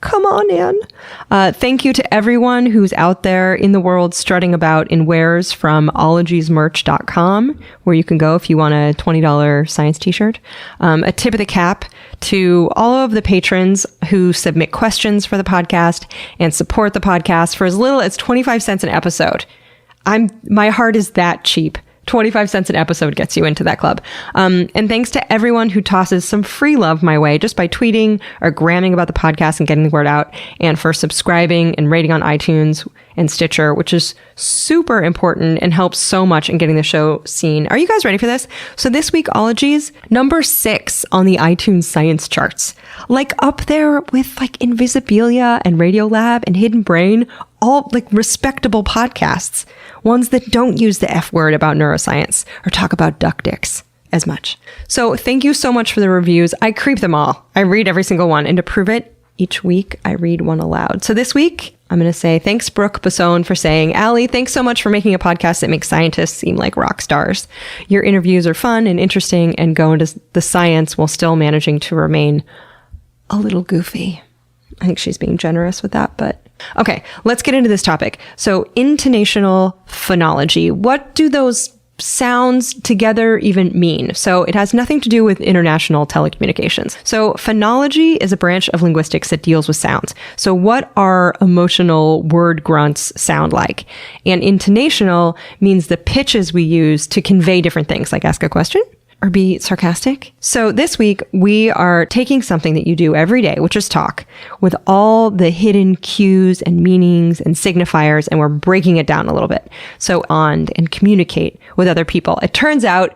Come on in. Thank you to everyone who's out there in the world strutting about in wares from ologiesmerch.com, where you can go if you want a $20 science t-shirt. A tip of the cap to all of the patrons who submit questions for the podcast and support the podcast for as little as 25 cents an episode. My heart is that cheap. 25 cents an episode gets you into that club. And thanks to everyone who tosses some free love my way just by tweeting or gramming about the podcast and getting the word out, and for subscribing and rating on iTunes and Stitcher, which is super important and helps so much in getting the show seen. Are you guys ready for this? So this week, Ologies, number 6 on the iTunes science charts. Like up there with like Invisibilia and Radiolab and Hidden Brain, all like respectable podcasts. Ones that don't use the F word about neuroscience or talk about duck dicks as much. So thank you so much for the reviews. I creep them all. I read every single one. And to prove it, each week I read one aloud. So this week, I'm going to say thanks, Brooke Basone, for saying, Allie, thanks so much for making a podcast that makes scientists seem like rock stars. Your interviews are fun and interesting and go into the science while still managing to remain a little goofy. I think she's being generous with that, but okay, let's get into this topic. So intonational phonology. What do those sounds together even mean? So it has nothing to do with international telecommunications. So phonology is a branch of linguistics that deals with sounds. So what our emotional word grunts sound like? And intonational means the pitches we use to convey different things, like ask a question or be sarcastic. So this week, we are taking something that you do every day, which is talk, with all the hidden cues and meanings and signifiers, and we're breaking it down a little bit. So and communicate with other people. It turns out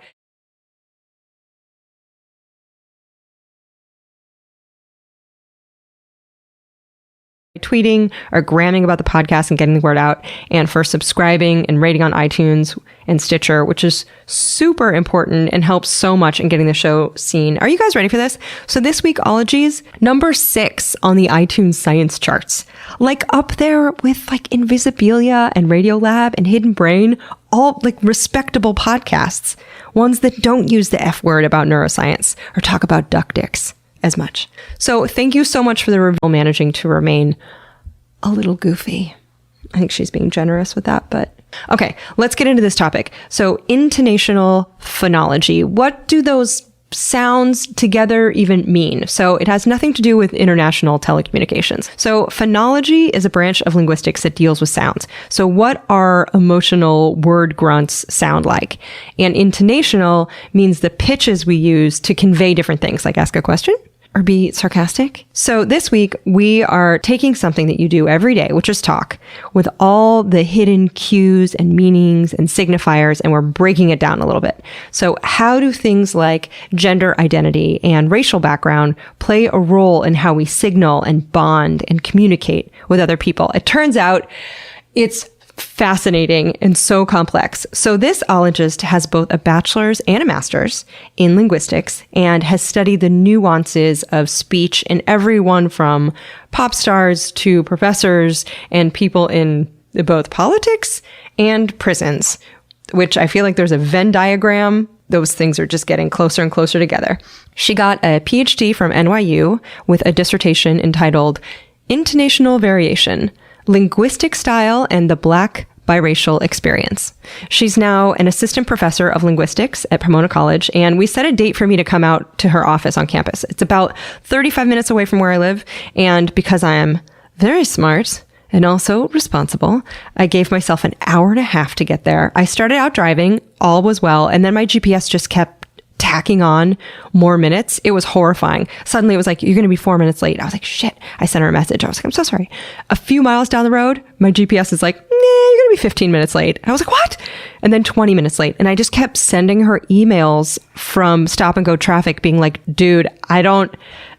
tweeting or gramming about the podcast and getting the word out, and for subscribing and rating on iTunes and Stitcher, which is super important and helps so much in getting the show seen. Are you guys ready for this? So this week, Ologies, number 6 on the iTunes science charts. Like up there with like Invisibilia and Radiolab and Hidden Brain, all like respectable podcasts. Ones that don't use the F word about neuroscience or talk about duck dicks as much. So thank you so much for the review, managing to remain a little goofy. I think she's being generous with that, but okay, let's get into this topic. So intonational phonology. What do those sounds together even mean? So it has nothing to do with international telecommunications. So phonology is a branch of linguistics that deals with sounds. So what our emotional word grunts sound like? And intonational means the pitches we use to convey different things, like ask a question or be sarcastic. So this week, we are taking something that you do every day, which is talk, with all the hidden cues and meanings and signifiers, and we're breaking it down a little bit. So how do things like gender identity and racial background play a role in how we signal and bond and communicate with other people? It turns out it's fascinating and so complex. So this ologist has both a bachelor's and a master's in linguistics and has studied the nuances of speech in everyone from pop stars to professors and people in both politics and prisons, which I feel like there's a Venn diagram. Those things are just getting closer and closer together. She got a PhD from NYU with a dissertation entitled Intonational Variation, Linguistic Style and the Black Biracial Experience. She's now an assistant professor of linguistics at Pomona College, and we set a date for me to come out to her office on campus. It's about 35 minutes away from where I live, and because I am very smart and also responsible, I gave myself an hour and a half to get there. I started out driving, all was well, and then my GPS just kept tacking on more minutes. It was horrifying. Suddenly it was like, you're going to be 4 minutes late. I was like, shit. I sent her a message. I was like, I'm so sorry. A few miles down the road, my GPS is like, you're going to be 15 minutes late. And I was like, what? And then 20 minutes late. And I just kept sending her emails from stop and go traffic being like, dude, I don't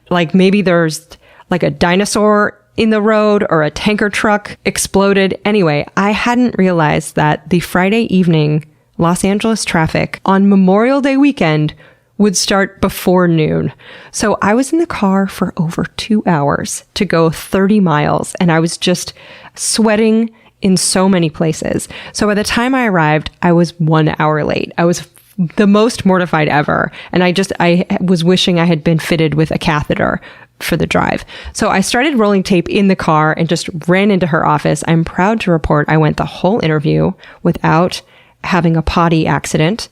like, maybe there's like a dinosaur in the road or a tanker truck exploded. Anyway, I hadn't realized that the Friday evening Los Angeles traffic on Memorial Day weekend would start before noon. So I was in the car for over 2 hours to go 30 miles, and I was just sweating in so many places. So by the time I arrived, I was 1 hour late. I was the most mortified ever. And I was wishing I had been fitted with a catheter for the drive. So I started rolling tape in the car and just ran into her office. I'm proud to report I went the whole interview without having a potty accident.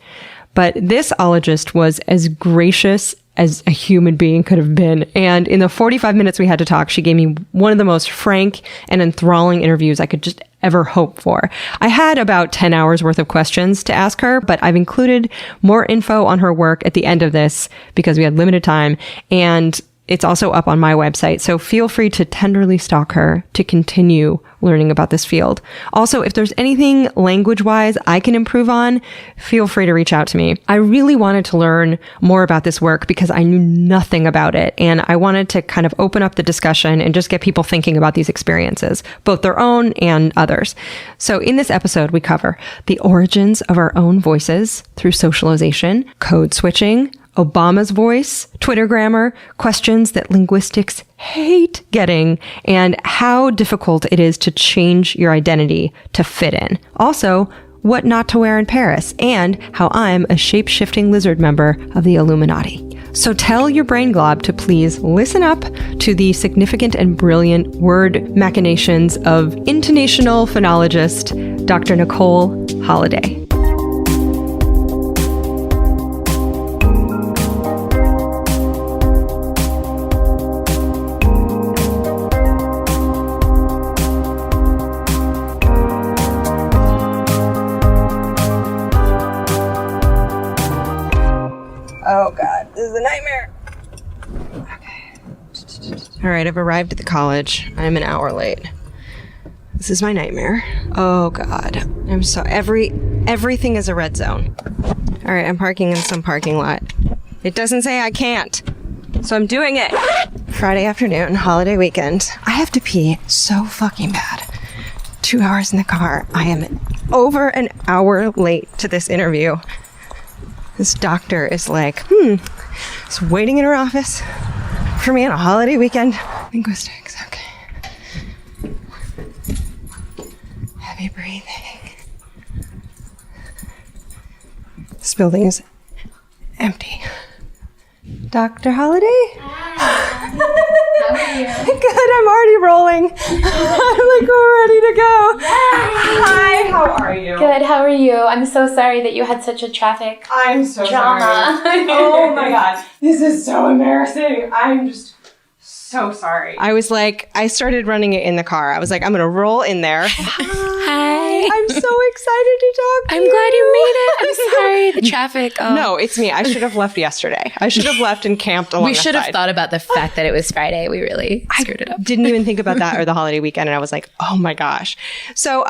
But this ologist was as gracious as a human being could have been. And in the 45 minutes we had to talk, she gave me one of the most frank and enthralling interviews I could just ever hope for. I had about 10 hours worth of questions to ask her, but I've included more info on her work at the end of this because we had limited time. And it's also up on my website, so feel free to tenderly stalk her to continue learning about this field. Also, if there's anything language-wise I can improve on, feel free to reach out to me. I really wanted to learn more about this work because I knew nothing about it, and I wanted to kind of open up the discussion and just get people thinking about these experiences, both their own and others. So in this episode, we cover the origins of our own voices through socialization, code switching, Obama's voice, Twitter grammar, questions that linguistics hate getting, and how difficult it is to change your identity to fit in. Also, what not to wear in Paris, and how I'm a shape-shifting lizard member of the Illuminati. So tell your brain glob to please listen up to the significant and brilliant word machinations of intonational phonologist Dr. Nicole Holliday. Oh God, this is a nightmare. Okay. All right, I've arrived at the college. I'm an hour late. This is my nightmare. Oh God, I'm so everything is a red zone. All right, I'm parking in some parking lot. It doesn't say I can't, so I'm doing it. Friday afternoon, holiday weekend. I have to pee so fucking bad. 2 hours in the car. I am over an hour late to this interview. This doctor is like, is waiting in her office for me on a holiday weekend. Linguistics, okay. Heavy breathing. This building is empty. Dr. Holliday? Hi. How are you? Good, I'm already rolling. I'm like ready to go. Hi, how are you? Good, how are you? I'm so sorry that you had such a traffic I'm so drama. sorry. Oh my God, this is so embarrassing. I'm just so sorry. I was like, I started running it in the car. I was like, I'm going to roll in there. Hi. I'm so excited to talk to I'm glad you made it. I'm sorry. The traffic. Oh. No, it's me. I should have left yesterday. I should have left and camped along We the should have side. thought about the fact that it was Friday. We really screwed it up. Didn't even think about that or the holiday weekend. And I was like, oh my gosh. So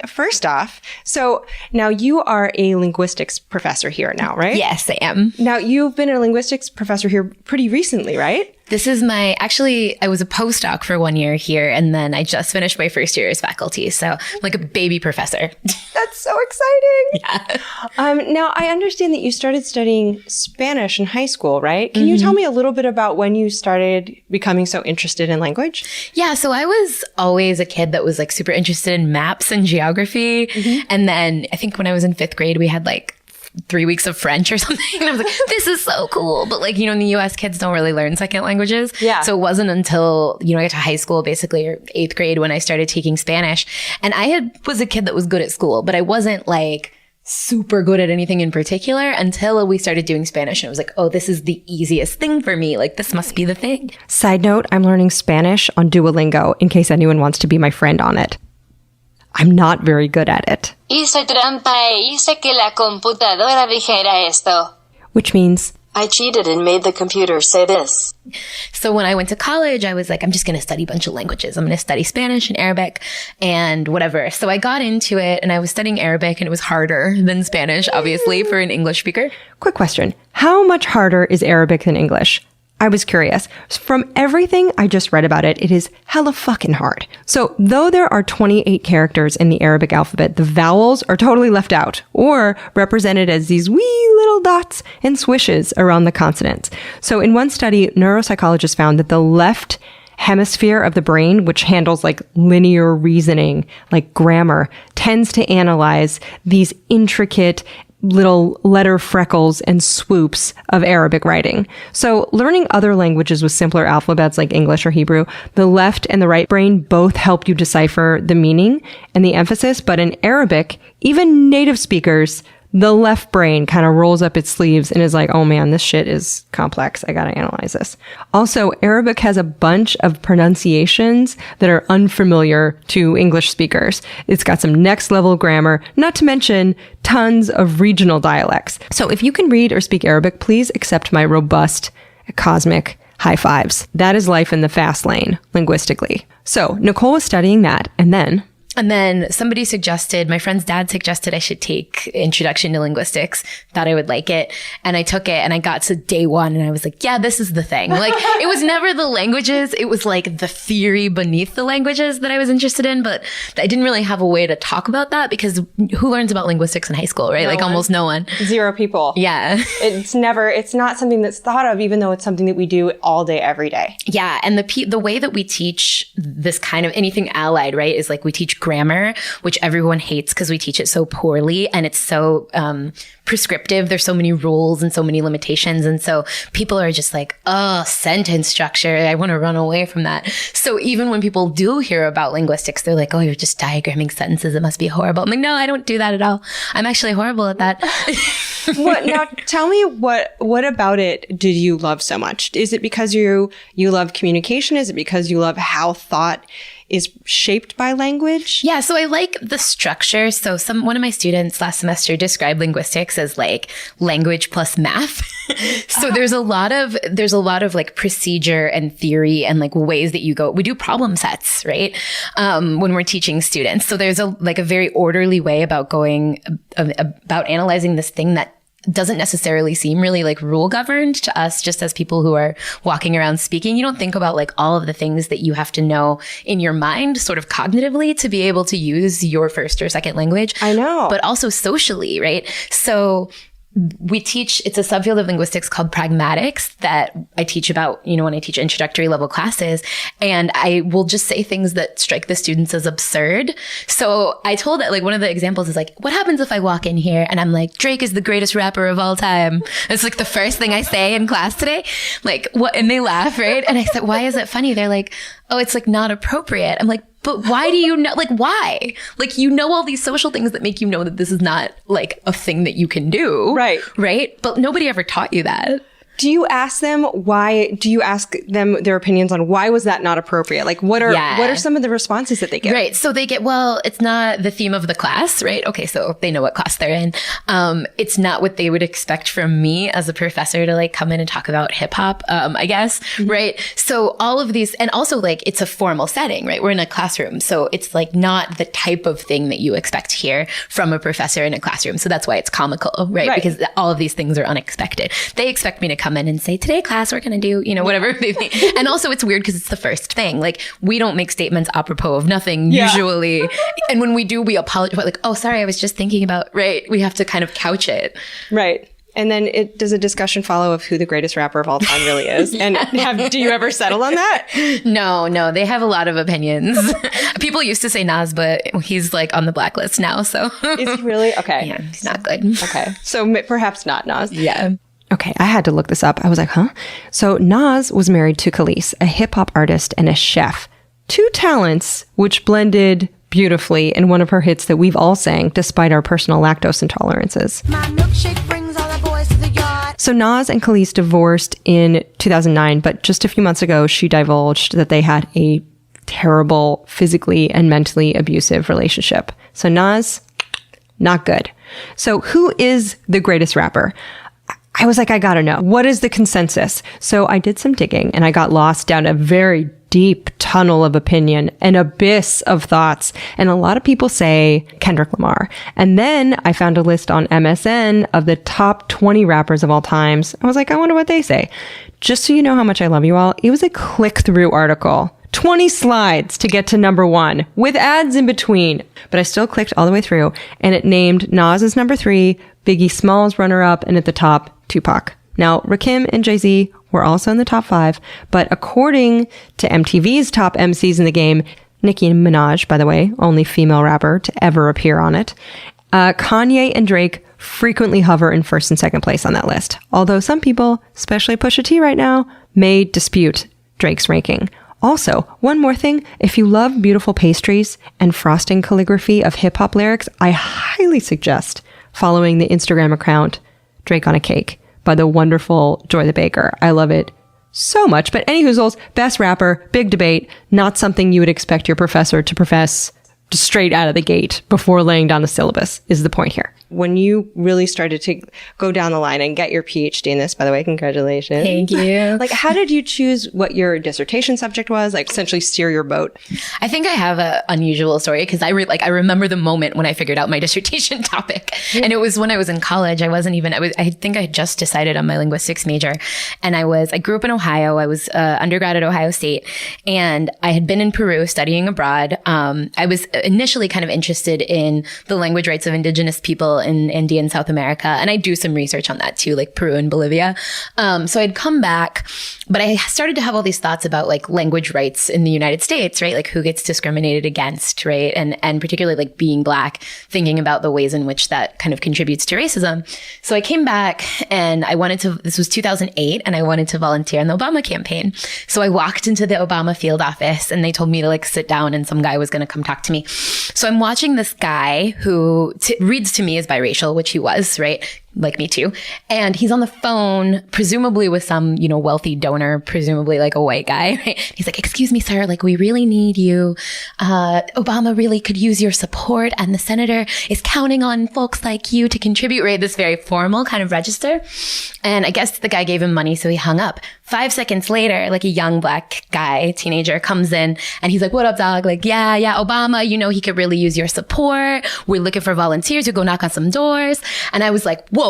first off, so now you are a linguistics professor here now, right? Yes, I am. Now you've been a linguistics professor here pretty recently, right? This is I was a postdoc for 1 year here, and then I just finished my first year as faculty. So I'm like a baby professor. That's so exciting. Yeah. Now, I understand that you started studying Spanish in high school, right? Can you tell me a little bit about when you started becoming so interested in language? Yeah, so I was always a kid that was like super interested in maps and geography. And then I think when I was in 5th grade, we had like 3 weeks of French or something. And I was like, this is so cool. But like, in the US, kids don't really learn second languages. Yeah. So it wasn't until, I got to high school basically, or 8th grade, when I started taking Spanish. And I was a kid that was good at school, but I wasn't like super good at anything in particular until we started doing Spanish. And it was like, oh, this is the easiest thing for me. Like, this must be the thing. Side note, I'm learning Spanish on Duolingo in case anyone wants to be my friend on it. I'm not very good at it. Hice trampa e hice que la computadora dijera esto. Which means I cheated and made the computer say this. So when I went to college, I was like, I'm just going to study a bunch of languages. I'm going to study Spanish and Arabic and whatever. So I got into it and I was studying Arabic, and it was harder than Spanish, obviously, for an English speaker. Quick question. How much harder is Arabic than English? I was curious. From everything I just read about it, it is hella fucking hard. So though there are 28 characters in the Arabic alphabet, the vowels are totally left out or represented as these wee little dots and swishes around the consonants. So in one study, neuropsychologists found that the left hemisphere of the brain, which handles like linear reasoning, like grammar, tends to analyze these intricate little letter freckles and swoops of Arabic writing. So learning other languages with simpler alphabets like English or Hebrew, the left and the right brain both help you decipher the meaning and the emphasis. But in Arabic, even native speakers, the left brain kind of rolls up its sleeves and is like, oh man, this shit is complex. I got to analyze this. Also, Arabic has a bunch of pronunciations that are unfamiliar to English speakers. It's got some next level grammar, not to mention tons of regional dialects. So if you can read or speak Arabic, please accept my robust cosmic high fives. That is life in the fast lane, linguistically. So Nicole was studying that, and then somebody suggested, my friend's dad suggested I should take Introduction to Linguistics, thought I would like it. And I took it and I got to day one and I was like, yeah, this is the thing. Like, it was never the languages. It was like the theory beneath the languages that I was interested in. But I didn't really have a way to talk about that because who learns about linguistics in high school, right? Almost no one. 0 people. Yeah. It's not something that's thought of, even though it's something that we do all day, every day. Yeah. And the way that we teach this kind of anything allied, right, is like we teach grammar, which everyone hates because we teach it so poorly and it's so prescriptive. There's so many rules and so many limitations. And so people are just like, oh, sentence structure. I want to run away from that. So even when people do hear about linguistics, they're like, oh, you're just diagramming sentences. It must be horrible. I'm like, no, I don't do that at all. I'm actually horrible at that. Now tell me what about it did you love so much? Is it because you love communication? Is it because you love how thought is shaped by language? Yeah, so I like the structure. So one of my students last semester described linguistics as like language plus math. So there's a lot of like procedure and theory and like ways that we do problem sets, right? When we're teaching students. So there's a very orderly way about about analyzing this thing that doesn't necessarily seem really like rule governed to us just as people who are walking around speaking. You don't think about like all of the things that you have to know in your mind sort of cognitively to be able to use your first or second language. I know. But also socially, right? So it's a subfield of linguistics called pragmatics that I teach about, when I teach introductory level classes. And I will just say things that strike the students as absurd. So I told it, like, one of the examples is like, what happens if I walk in here and I'm like, Drake is the greatest rapper of all time? It's like the first thing I say in class today. Like, what? And they laugh, right? And I said, why is it funny? They're like, oh, it's like not appropriate. I'm like, but why do you know, like, why? Like, all these social things that make you know that this is not like a thing that you can do. Right. Right. But nobody ever taught you that. Do you ask them their opinions on why was that not appropriate? Like, what are some of the responses that they get? Right. So they get, well, it's not the theme of the class, right? Okay. So they know what class they're in. It's not what they would expect from me as a professor to like come in and talk about hip hop, I guess. Mm-hmm. Right. So all of these, and also like, it's a formal setting, right? We're in a classroom. So it's like not the type of thing that you expect here from a professor in a classroom. So that's why it's comical, right? Because all of these things are unexpected. They expect me to come in and say, today class, we're going to do, whatever they think. And also it's weird because it's the first thing. Like, we don't make statements apropos of nothing usually. And when we do, we apologize. Like, oh, sorry, I was just thinking about, right. We have to kind of couch it. Right. And then does a discussion follow of who the greatest rapper of all time really is? And do you ever settle on that? No, they have a lot of opinions. People used to say Nas, but he's like on the blacklist now. So is he really? Okay. Yeah, he's not good. Okay. So perhaps not Nas. Yeah. Okay, I had to look this up. I was like, huh? So Nas was married to Khalees, a hip hop artist and a chef. 2 talents which blended beautifully in one of her hits that we've all sang despite our personal lactose intolerances. My milkshake brings all the boys to the yard. So Nas and Khalees divorced in 2009, but just a few months ago, she divulged that they had a terrible, physically and mentally abusive relationship. So Nas, not good. So who is the greatest rapper? I was like, I gotta know. What is the consensus? So I did some digging and I got lost down a very deep tunnel of opinion, an abyss of thoughts. And a lot of people say Kendrick Lamar. And then I found a list on MSN of the top 20 rappers of all times. I was like, I wonder what they say. Just so you know how much I love you all, it was a click-through article. 20 slides to get to number 1 with ads in between. But I still clicked all the way through and it named Nas as number 3, Biggie Smalls runner up, and at the top, Tupac. Now, Rakim and Jay-Z were also in the top 5, but according to MTV's top MCs in the game, Nicki Minaj, by the way, only female rapper to ever appear on it, Kanye and Drake frequently hover in first and second place on that list. Although some people, especially Pusha T right now, may dispute Drake's ranking. Also, one more thing, if you love beautiful pastries and frosting calligraphy of hip-hop lyrics, I highly suggest following the Instagram account Drake on a Cake by the wonderful Joy the Baker. I love it so much. But anywhoozles, best rapper, big debate, not something you would expect your professor to profess just straight out of the gate before laying down the syllabus is the point here. When you really started to go down the line and get your PhD in this, by the way, congratulations. Thank you. Like, how did you choose what your dissertation subject was? Like, essentially steer your boat? I think I have an unusual story because I remember the moment when I figured out my dissertation topic, and it was when I was in college. I think I had just decided on my linguistics major, and I grew up in Ohio. I was undergrad at Ohio State, and I had been in Peru studying abroad. I was initially kind of interested in the language rights of indigenous people in India and South America. And I do some research on that too, like Peru and Bolivia. So I'd come back, but I started to have all these thoughts about like language rights in the United States, right? Like who gets discriminated against, right? And particularly like being Black, thinking about the ways in which that kind of contributes to racism. So I came back and this was 2008, and I wanted to volunteer in the Obama campaign. So I walked into the Obama field office and they told me to like sit down and some guy was going to come talk to me. So I'm watching this guy who reads to me as biracial, which he was, right? Like me too. And he's on the phone, presumably with some, wealthy donor, presumably like a white guy, right? He's like, "Excuse me, sir, like we really need you. Obama really could use your support, and the senator is counting on folks like you to contribute," right? This very formal kind of register. And I guess the guy gave him money, so he hung up. 5 seconds later, like a young Black guy, teenager, comes in and he's like, "What up, dog? Like, yeah, Obama, he could really use your support. We're looking for volunteers who go knock on some doors." And I was like, whoa.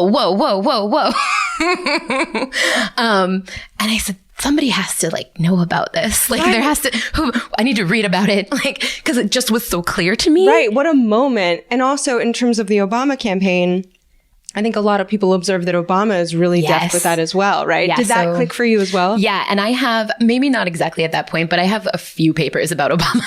And I said, somebody has to like know about this. Like I need to read about it. Like, cause it just was so clear to me. Right. What a moment. And also in terms of the Obama campaign, I think a lot of people observe that Obama is really deft with that as well, right? Yeah, Did that click for you as well? Yeah. And I have, maybe not exactly at that point, but I have a few papers about Obama.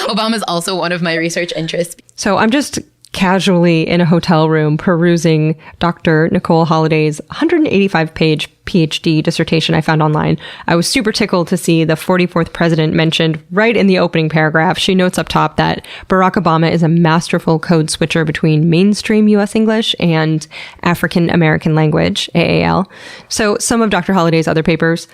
Obama's also one of my research interests. So I'm just casually in a hotel room perusing Dr. Nicole Holliday's 185-page PhD dissertation I found online. I was super tickled to see the 44th president mentioned right in the opening paragraph. She notes up top that Barack Obama is a masterful code switcher between mainstream U.S. English and African American language, AAL. So some of Dr. Holliday's other papers,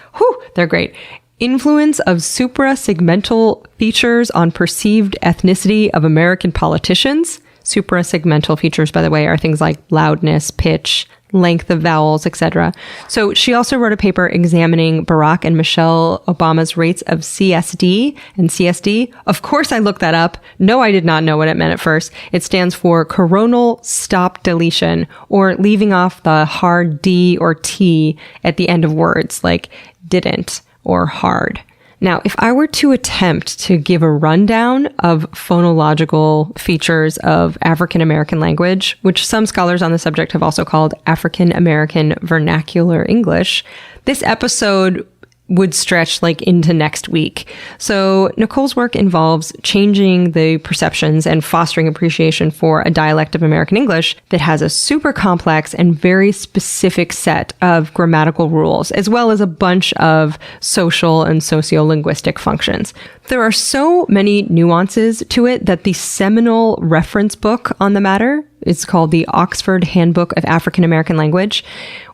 they're great. Influence of suprasegmental features on perceived ethnicity of American politicians. Suprasegmental features, by the way, are things like loudness, pitch, length of vowels, etc. So she also wrote a paper examining Barack and Michelle Obama's rates of CSD and CSD. Of course, I looked that up. No, I did not know what it meant at first. It stands for coronal stop deletion, or leaving off the hard D or T at the end of words, like didn't or hard. Now, if I were to attempt to give a rundown of phonological features of African American language, which some scholars on the subject have also called African American vernacular English, this episode would stretch like into next week. So Nicole's work involves changing the perceptions and fostering appreciation for a dialect of American English that has a super complex and very specific set of grammatical rules, as well as a bunch of social and sociolinguistic functions. There are so many nuances to it that the seminal reference book on the matter, it's called the Oxford Handbook of African American Language,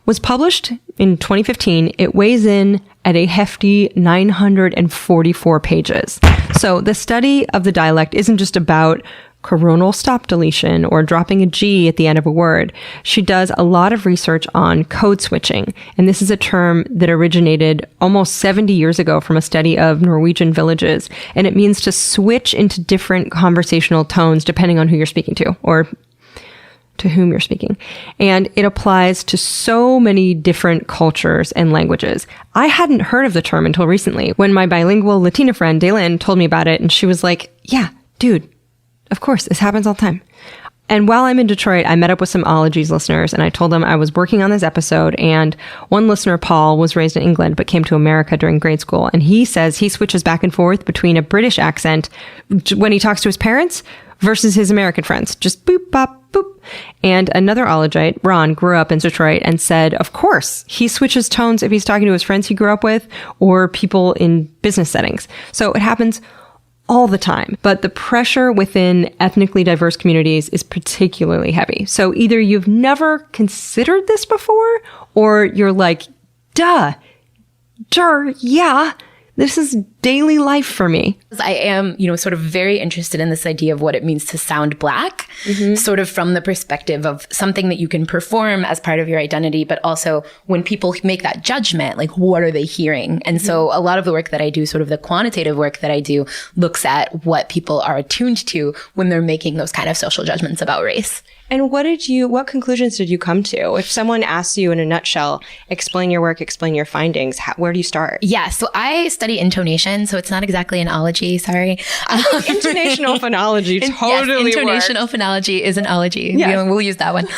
was published in 2015. It weighs in at a hefty 944 pages. So the study of the dialect isn't just about coronal stop deletion or dropping a G at the end of a word. She does a lot of research on code switching. And this is a term that originated almost 70 years ago from a study of Norwegian villages. And it means to switch into different conversational tones depending on who you're speaking to, or to whom you're speaking. And it applies to so many different cultures and languages. I hadn't heard of the term until recently when my bilingual Latina friend, Daylin, told me about it. And she was like, yeah, dude, of course, this happens all the time. And while I'm in Detroit, I met up with some Ologies listeners and I told them I was working on this episode. And one listener, Paul, was raised in England but came to America during grade school. And he says he switches back and forth between a British accent when he talks to his parents versus his American friends. Just boop, bop, boop. And another Ologite, Ron, grew up in Detroit and said, of course, he switches tones if he's talking to his friends he grew up with or people in business settings. So it happens all the time. But the pressure within ethnically diverse communities is particularly heavy. So either you've never considered this before, or you're like, yeah, this is daily life for me. I am, sort of very interested in this idea of what it means to sound Black, sort of from the perspective of something that you can perform as part of your identity, but also when people make that judgment, like what are they hearing? And so a lot of the work that I do, sort of the quantitative work that I do, looks at what people are attuned to when they're making those kind of social judgments about race. And what conclusions did you come to? If someone asks you in a nutshell, explain your work, explain your findings, where do you start? Yeah, so I study intonation, so it's not exactly an ology, sorry. Intonational phonology totally yes, intonational phonology is an ology. Yes. We'll use that one.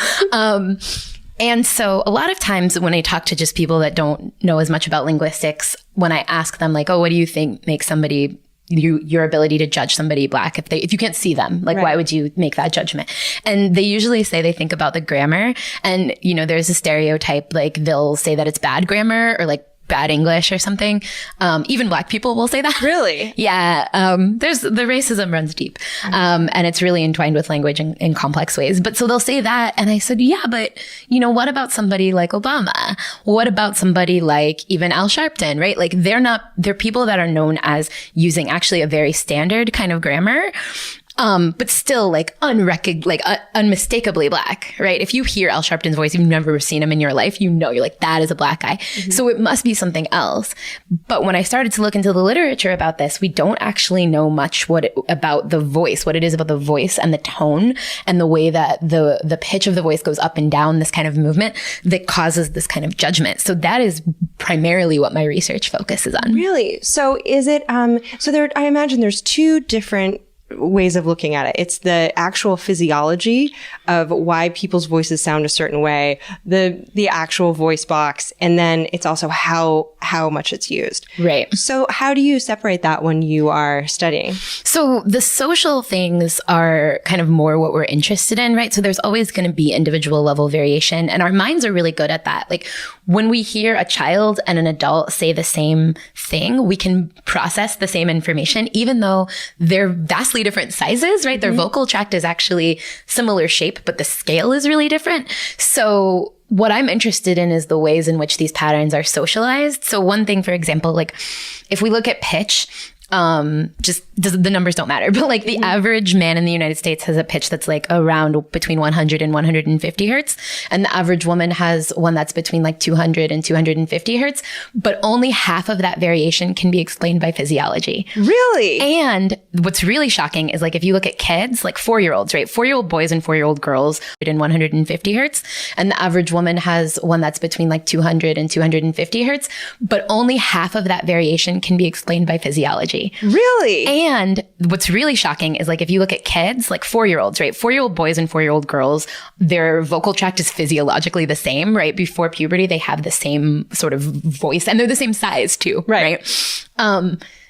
And so a lot of times when I talk to just people that don't know as much about linguistics, when I ask them like, oh, what do you think makes somebody your ability to judge somebody Black if you can't see them, like, why would you make that judgment? And they usually say they think about the grammar. And, there's a stereotype, like they'll say that it's bad grammar or like bad English or something. Even Black people will say that. Really? Yeah. The racism runs deep. And it's really entwined with language in complex ways. But so they'll say that. And I said, yeah, but what about somebody like Obama? What about somebody like even Al Sharpton, right? Like they're people that are known as using actually a very standard kind of grammar. But still unmistakably Black, right? If you hear Al Sharpton's voice, you've never seen him in your life, you're like, that is a Black guy. So it must be something else. But when I started to look into the literature about this, we don't actually know much about the voice, what it is about the voice and the tone and the way that the pitch of the voice goes up and down, this kind of movement that causes this kind of judgment. So that is primarily what my research focuses on. Really? So is it, I imagine there's two different ways of looking at it. It's the actual physiology of why people's voices sound a certain way, the actual voice box, and then it's also how much it's used. Right. So how do you separate that when you are studying? So the social things are kind of more what we're interested in, right? So there's always going to be individual level variation, and our minds are really good at that. Like when we hear a child and an adult say the same thing, we can process the same information, even though they're vastly different sizes, right? Their vocal tract is actually similar shape, but the scale is really different. So what I'm interested in is the ways in which these patterns are socialized. So one thing, for example, like if we look at pitch, the numbers don't matter, but like the average man in the United States has a pitch that's like around between 100 and 150 hertz. And the average woman has one that's between like 200 and 250 hertz, but only half of that variation can be explained by physiology. Really? And what's really shocking is like, if you look at kids, like 4-year-olds, right? 4-year-old boys and 4-year-old girls in 150 hertz. And the average woman has one that's between like 200 and 250 hertz, but only half of that variation can be explained by physiology. Really? And what's really shocking is like, if you look at kids, like 4-year-olds, right? 4-year-old boys and 4-year-old girls, their vocal tract is physiologically the same, right? Before puberty, they have the same sort of voice and they're the same size too, right?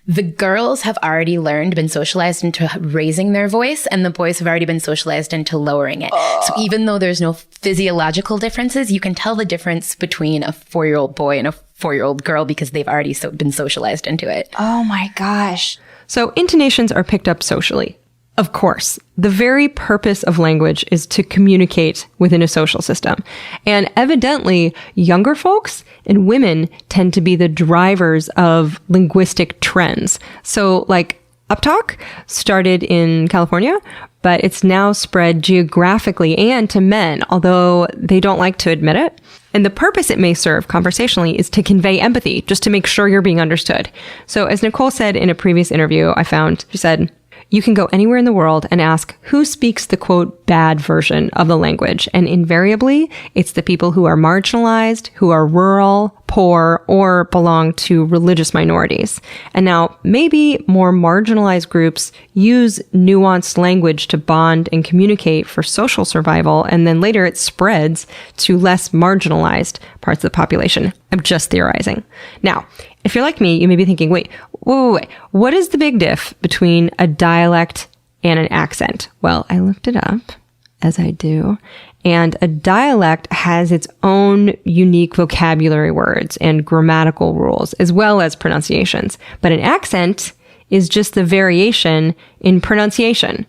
The girls have already been socialized into raising their voice, and the boys have already been socialized into lowering it. So even though there's no physiological differences, you can tell the difference between a 4-year-old boy and a 4-year-old girl because they've already been socialized into it. Oh my gosh. So intonations are picked up socially. Of course, the very purpose of language is to communicate within a social system. And evidently, younger folks and women tend to be the drivers of linguistic trends. So like uptalk started in California, but it's now spread geographically and to men, although they don't like to admit it. And the purpose it may serve conversationally is to convey empathy, just to make sure you're being understood. So as Nicole said in a previous interview I found, she said, You can go anywhere in the world and ask who speaks the quote bad version of the language. And invariably, it's the people who are marginalized, who are rural, poor, or belong to religious minorities. And now maybe more marginalized groups use nuanced language to bond and communicate for social survival. And then later it spreads to less marginalized parts of the population. I'm just theorizing. Now, if you're like me, you may be thinking, wait. What is the big diff between a dialect and an accent? Well, I looked it up, as I do, and a dialect has its own unique vocabulary words and grammatical rules, as well as pronunciations. But an accent is just the variation in pronunciation.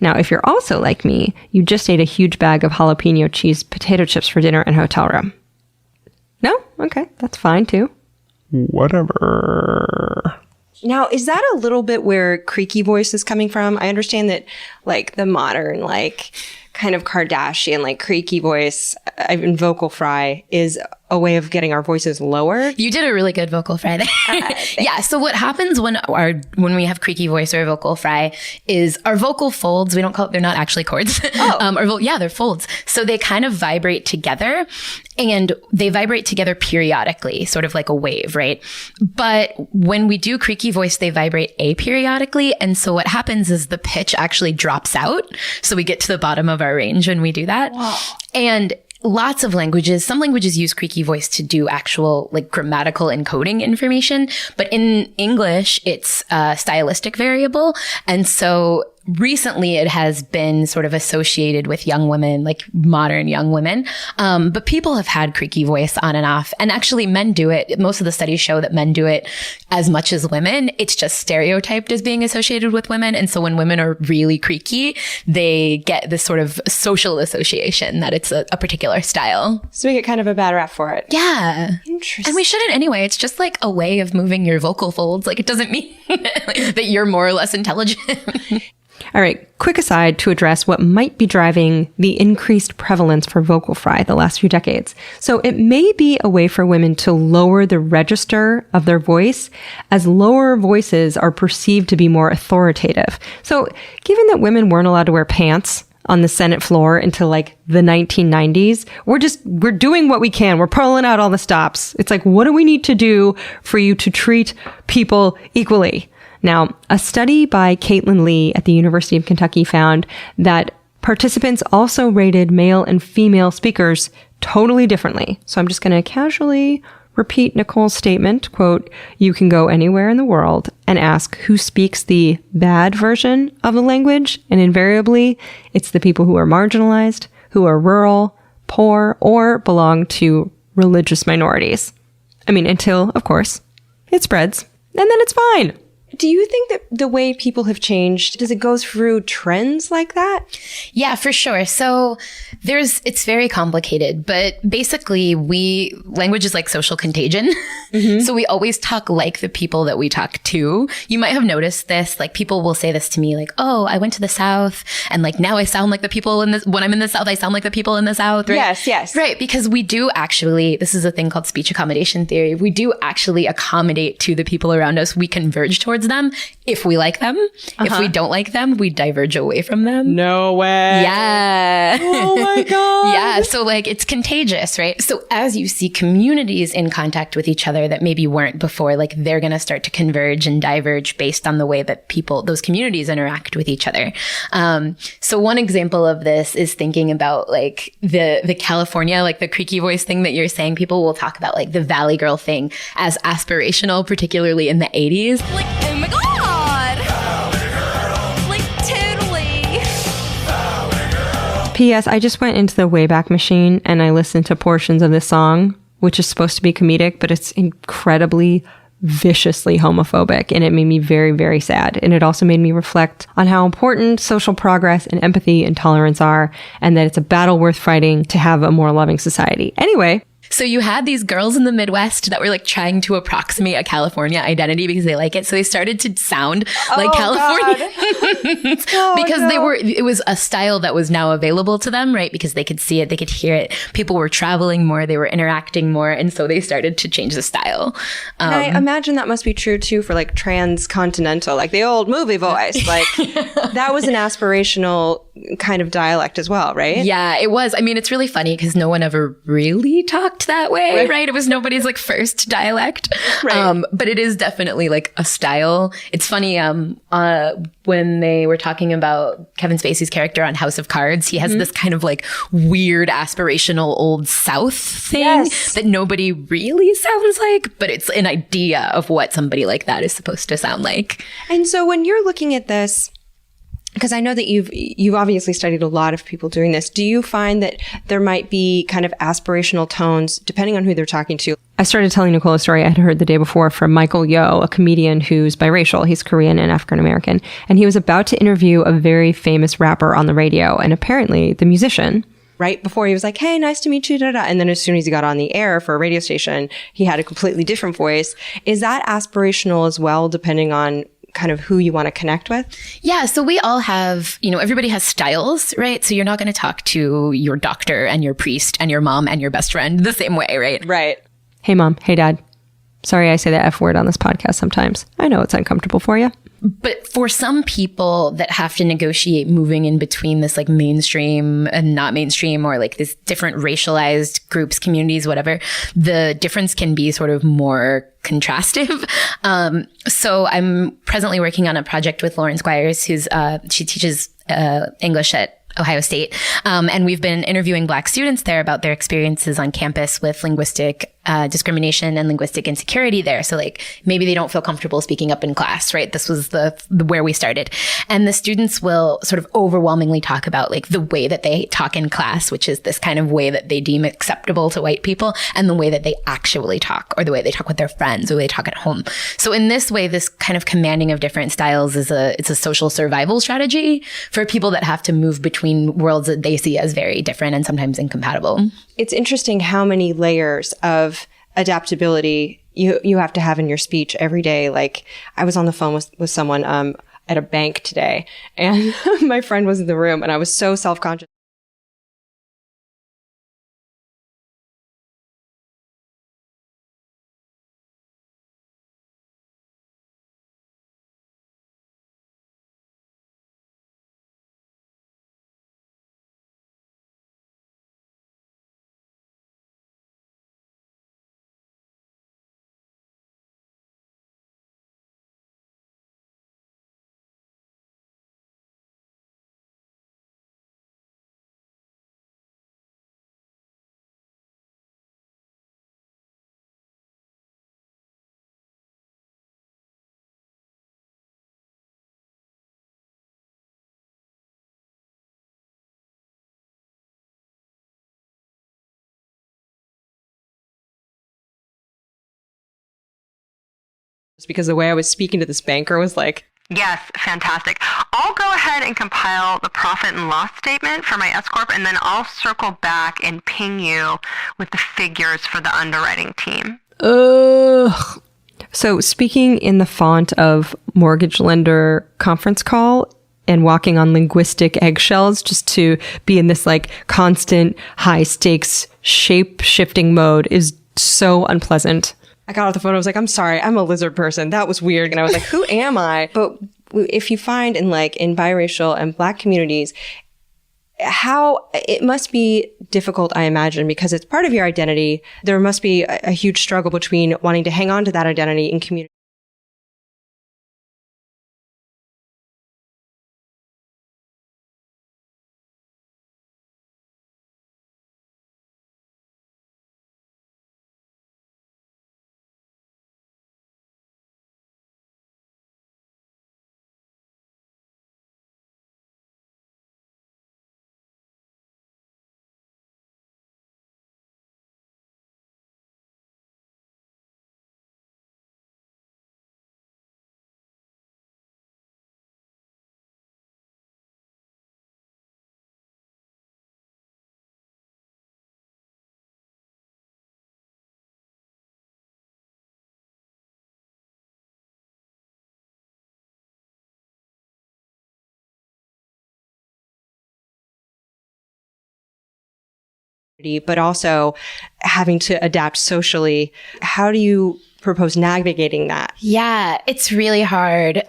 Now, if you're also like me, you just ate a huge bag of jalapeno cheese potato chips for dinner in a hotel room. No? Okay, that's fine too. Whatever. Now, is that a little bit where creaky voice is coming from? I understand that, like, the modern, like, kind of Kardashian, like, creaky voice in vocal fry is a way of getting our voices lower. You did a really good vocal fry there. Yeah. So what happens when we have creaky voice or vocal fry is our vocal folds, they're not actually chords. Oh. They're folds. So they kind of vibrate together, and they vibrate together periodically, sort of like a wave, right? But when we do creaky voice, they vibrate aperiodically. And so what happens is the pitch actually drops out. So we get to the bottom of our range when we do that. Wow. And lots of languages, some languages use creaky voice to do actual like grammatical encoding information. But in English, it's a stylistic variable. And so recently it has been sort of associated with young women, like modern young women. But people have had creaky voice on and off. And actually men do it. Most of the studies show that men do it as much as women. It's just stereotyped as being associated with women. And so when women are really creaky, they get this sort of social association that it's a particular style. So we get kind of a bad rap for it. Yeah. Interesting. And we shouldn't anyway. It's just like a way of moving your vocal folds. Like it doesn't mean that you're more or less intelligent. All right, quick aside to address what might be driving the increased prevalence for vocal fry the last few decades. So it may be a way for women to lower the register of their voice, as lower voices are perceived to be more authoritative. So given that women weren't allowed to wear pants on the Senate floor until like the 1990s, we're doing what we can. We're pulling out all the stops. It's like, what do we need to do for you to treat people equally? Now, a study by Caitlin Lee at the University of Kentucky found that participants also rated male and female speakers totally differently. So I'm just going to casually repeat Nicole's statement, quote, "You can go anywhere in the world and ask who speaks the bad version of the language, and invariably it's the people who are marginalized, who are rural, poor, or belong to religious minorities." I mean, until, of course, it spreads, and then it's fine. Do you think that the way people have changed, does it go through trends like that? Yeah, for sure. So it's very complicated, but basically language is like social contagion. Mm-hmm. So we always talk like the people that we talk to. You might have noticed this, like people will say this to me, like, "Oh, I went to the South and like now I sound like the people when I'm in the South, I sound like the people in the South." Right? Yes. Right. Because we do actually, this is a thing called speech accommodation theory. We do actually accommodate to the people around us. We converge towards them if we like them. Uh-huh. If we don't like them, we diverge away from them. No way. Yeah. Oh my God. Yeah. So like it's contagious, right? So as you see communities in contact with each other that maybe weren't before, like they're going to start to converge and diverge based on the way that those communities interact with each other. So one example of this is thinking about like the California, like the creaky voice thing that you're saying. People will talk about like the Valley Girl thing as aspirational, particularly in the 80s. Like, oh my God. Like, totally. P.S. I just went into the Wayback Machine and I listened to portions of this song, which is supposed to be comedic, but it's incredibly viciously homophobic, and it made me very, very sad. And it also made me reflect on how important social progress and empathy and tolerance are, and that it's a battle worth fighting to have a more loving society. Anyway. So you had these girls in the Midwest that were like trying to approximate a California identity because they like it. So they started to sound like Californians because it was a style that was now available to them, right? Because they could see it, they could hear it. People were traveling more, they were interacting more. And so they started to change the style. And I imagine that must be true too for like transcontinental, like the old movie voice. Like that was an aspirational kind of dialect as well, right? Yeah, it was. I mean, it's really funny because no one ever really talked that way, right? It was nobody's like first dialect. Right. But it is definitely like a style. It's funny, when they were talking about Kevin Spacey's character on House of Cards, he has this kind of like weird aspirational old South thing that nobody really sounds like, but it's an idea of what somebody like that is supposed to sound like. And so when you're looking at this, because I know that you've obviously studied a lot of people doing this. Do you find that there might be kind of aspirational tones depending on who they're talking to? I started telling Nicole a story I had heard the day before from Michael Yo, a comedian who's biracial. He's Korean and African American. And he was about to interview a very famous rapper on the radio. And apparently the musician, right before he was like, hey, nice to meet you, da-da. And then as soon as he got on the air for a radio station, he had a completely different voice. Is that aspirational as well, depending on kind of who you want to connect with? Yeah. So we all have, everybody has styles, right? So you're not going to talk to your doctor and your priest and your mom and your best friend the same way, right? Right. Hey, Mom. Hey, Dad. Sorry I say the F word on this podcast sometimes. I know it's uncomfortable for you. But for some people that have to negotiate moving in between this like mainstream and not mainstream, or like this different racialized groups, communities, whatever, the difference can be sort of more contrastive. So I'm presently working on a project with Lauren Squires, who's she teaches English at Ohio State. And we've been interviewing Black students there about their experiences on campus with linguistic discrimination and linguistic insecurity there. So like maybe they don't feel comfortable speaking up in class, right? This was the where we started. And the students will sort of overwhelmingly talk about like the way that they talk in class, which is this kind of way that they deem acceptable to white people, and the way that they actually talk, or the way they talk with their friends, or the way they talk at home. So in this way, this kind of commanding of different styles it's a social survival strategy for people that have to move between worlds that they see as very different and sometimes incompatible. It's interesting how many layers of adaptability you have to have in your speech every day. Like I was on the phone with someone at a bank today, and my friend was in the room, and I was so self-conscious. Because the way I was speaking to this banker was like, yes, fantastic. I'll go ahead and compile the profit and loss statement for my S Corp, and then I'll circle back and ping you with the figures for the underwriting team. Ugh. So speaking in the font of mortgage lender conference call and walking on linguistic eggshells just to be in this like constant high stakes shape shifting mode is so unpleasant. I got off the phone. I was like, I'm sorry. I'm a lizard person. That was weird. And I was like, who am I? But if you find in biracial and Black communities, how it must be difficult, I imagine, because it's part of your identity. There must be a huge struggle between wanting to hang on to that identity in community. but also having to adapt socially. How do you propose navigating that? Yeah, it's really hard.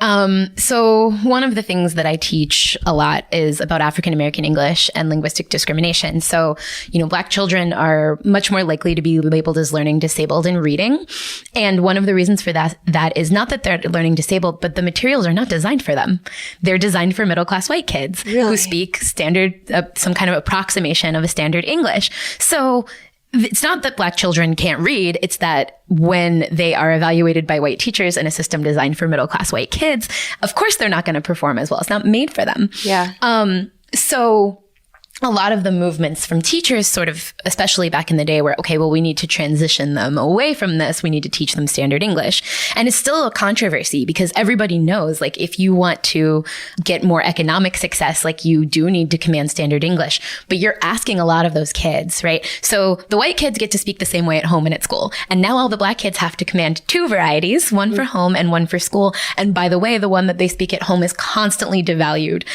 So one of the things that I teach a lot is about African American English and linguistic discrimination. So, Black children are much more likely to be labeled as learning disabled in reading. And one of the reasons for that is not that they're learning disabled, but the materials are not designed for them. They're designed for middle-class white kids who speak standard, some kind of approximation of a standard English. So it's not that Black children can't read. It's that when they are evaluated by white teachers in a system designed for middle-class white kids, of course they're not going to perform as well. It's not made for them. Yeah. So a lot of the movements from teachers sort of, especially back in the day where, okay, well, we need to transition them away from this. We need to teach them standard English. And it's still a controversy because everybody knows, like, if you want to get more economic success, like, you do need to command standard English, but you're asking a lot of those kids, right? So the white kids get to speak the same way at home and at school. And now all the Black kids have to command two varieties, one for home and one for school. And by the way, the one that they speak at home is constantly devalued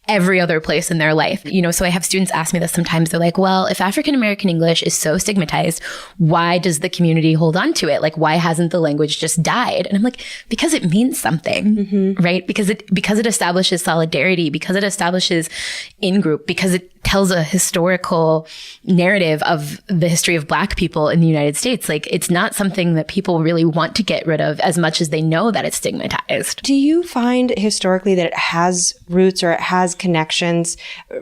every other place in their life. So I have students ask me this sometimes. They're like, well, if African American English is so stigmatized, why does the community hold on to it? Like, why hasn't the language just died? And I'm like, because it means something, right? Because it establishes solidarity, because it establishes in-group, because it tells a historical narrative of the history of Black people in the United States. Like, it's not something that people really want to get rid of as much as they know that it's stigmatized. Do you find historically that it has roots or it has connections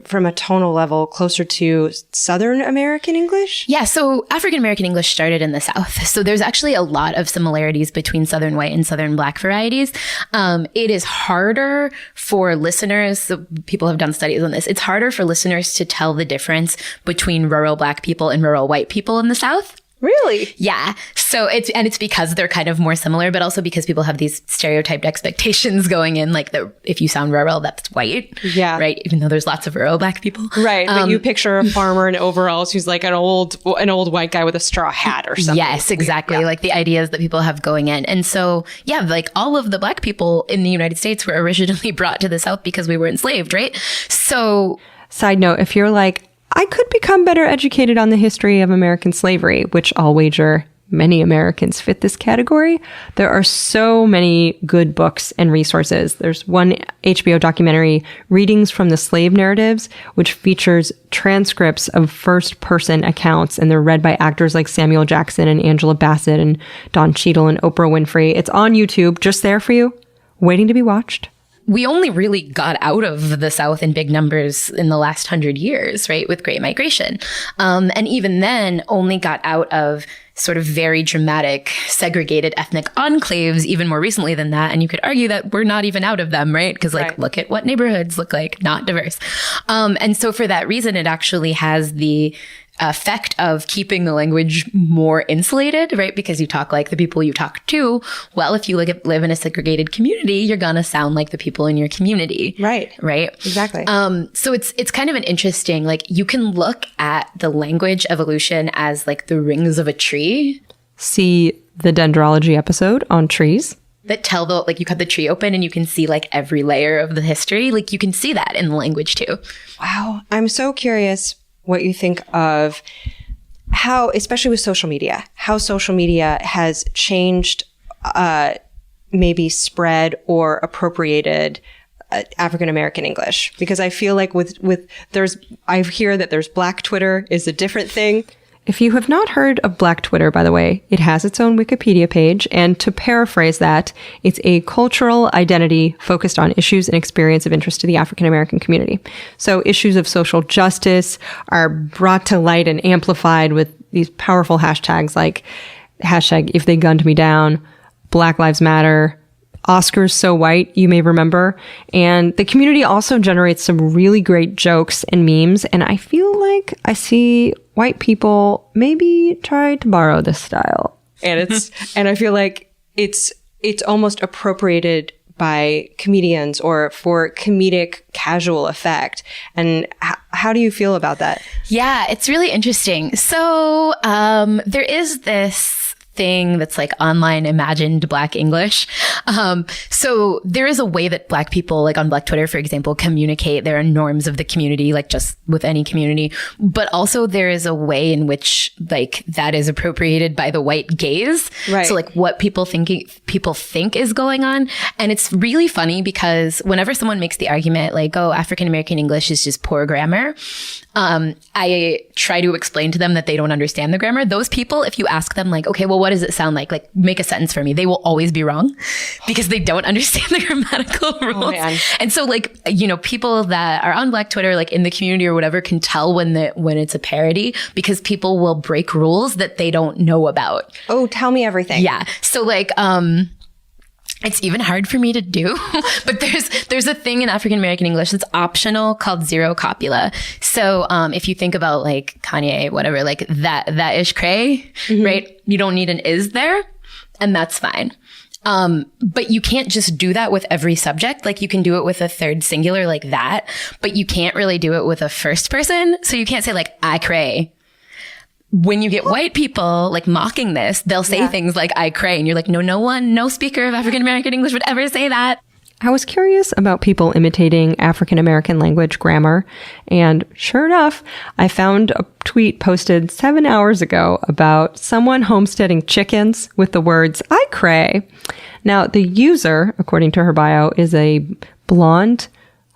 from a tonal level closer to Southern American English? Yeah, so African American English started in the South. So there's actually a lot of similarities between Southern white and Southern Black varieties. It is harder for listeners, so people have done studies on this, it's harder for listeners to tell the difference between rural Black people and rural white people in the South. Really? Yeah. So it's because they're kind of more similar, but also because people have these stereotyped expectations going in, like, if you sound rural, that's white. Yeah. Right. Even though there's lots of rural Black people. Right. But you picture a farmer in overalls who's like an old white guy with a straw hat or something. Yes, exactly. Yeah. Like the ideas that people have going in. And so, yeah, like all of the Black people in the United States were originally brought to the South because we were enslaved, right? So, side note, if you're like, I could become better educated on the history of American slavery, which I'll wager many Americans fit this category. There are so many good books and resources. There's one HBO documentary, Readings from the Slave Narratives, which features transcripts of first-person accounts, and they're read by actors like Samuel Jackson and Angela Bassett and Don Cheadle and Oprah Winfrey. It's on YouTube, just there for you, waiting to be watched. We only really got out of the South in big numbers in the last 100 years, right, with Great Migration. And even then only got out of sort of very dramatic, segregated ethnic enclaves even more recently than that. And you could argue that we're not even out of them, right? Because look at what neighborhoods look like, not diverse. And so for that reason, it actually has the effect of keeping the language more insulated, right? Because you talk like the people you talk to. Well, if you live in a segregated community, you're going to sound like the people in your community. Right. Right. Exactly. So it's kind of an interesting, like, you can look at the language evolution as like the rings of a tree. See the dendrology episode on trees. That tell like you cut the tree open and you can see like every layer of the history. Like you can see that in the language too. Wow. I'm so curious what you think of how, especially with social media, how social media has changed, maybe spread or appropriated African American English. Because I feel like I hear that there's Black Twitter is a different thing. If you have not heard of Black Twitter, by the way, it has its own Wikipedia page. And to paraphrase that, it's a cultural identity focused on issues and experience of interest to the African American community. So issues of social justice are brought to light and amplified with these powerful hashtags like hashtag if they gunned me down, Black Lives Matter, Oscars So White, you may remember. And the community also generates some really great jokes and memes. And I feel like I see white people maybe try to borrow this style. And and I feel like it's almost appropriated by comedians or for comedic casual effect. And how do you feel about that? Yeah, it's really interesting. So there is this thing that's like online imagined Black English. So there is a way that Black people, like on Black Twitter, for example, communicate. There are norms of the community, like just with any community. But also there is a way in which like that is appropriated by the white gaze. Right. So like what people think is going on. And it's really funny because whenever someone makes the argument like, oh, African American English is just poor grammar, I try to explain to them that they don't understand the grammar. Those people, if you ask them like, okay, well, what does it sound like? Like, make a sentence for me. They will always be wrong because they don't understand the grammatical rules. Man. And so like, you know, people that are on Black Twitter, like in the community or whatever, can tell when it's a parody because people will break rules that they don't know about. Oh, tell me everything. Yeah. So like, it's even hard for me to do, but there's a thing in African American English that's optional called zero copula. So if you think about like Kanye, whatever, like that ish cray, right? You don't need an is there, and that's fine. But you can't just do that with every subject. Like you can do it with a third singular like that, but you can't really do it with a first person. So you can't say like I cray. When you get white people like mocking this, they'll say things like I cray. And you're like, no speaker of African American English would ever say that. I was curious about people imitating African American language grammar. And sure enough, I found a tweet posted 7 hours ago about someone homesteading chickens with the words, I cray. Now, the user, according to her bio, is a blonde,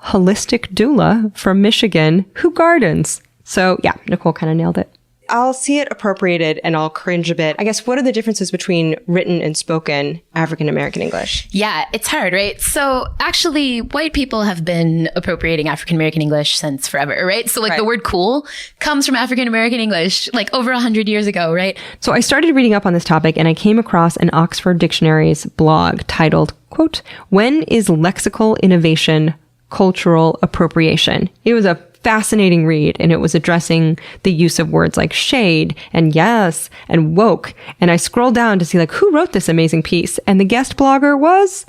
holistic doula from Michigan who gardens. So yeah, Nicole kind of nailed it. I'll see it appropriated and I'll cringe a bit. I guess, what are the differences between written and spoken African American English? Yeah, it's hard, right? So actually, white people have been appropriating African American English since forever, right? So like the word cool comes from African American English like over 100 years ago, right? So I started reading up on this topic and I came across an Oxford Dictionary's blog titled, quote, When is lexical innovation cultural appropriation? It was a fascinating read, and it was addressing the use of words like shade and yes and woke. And I scrolled down to see like who wrote this amazing piece, and the guest blogger was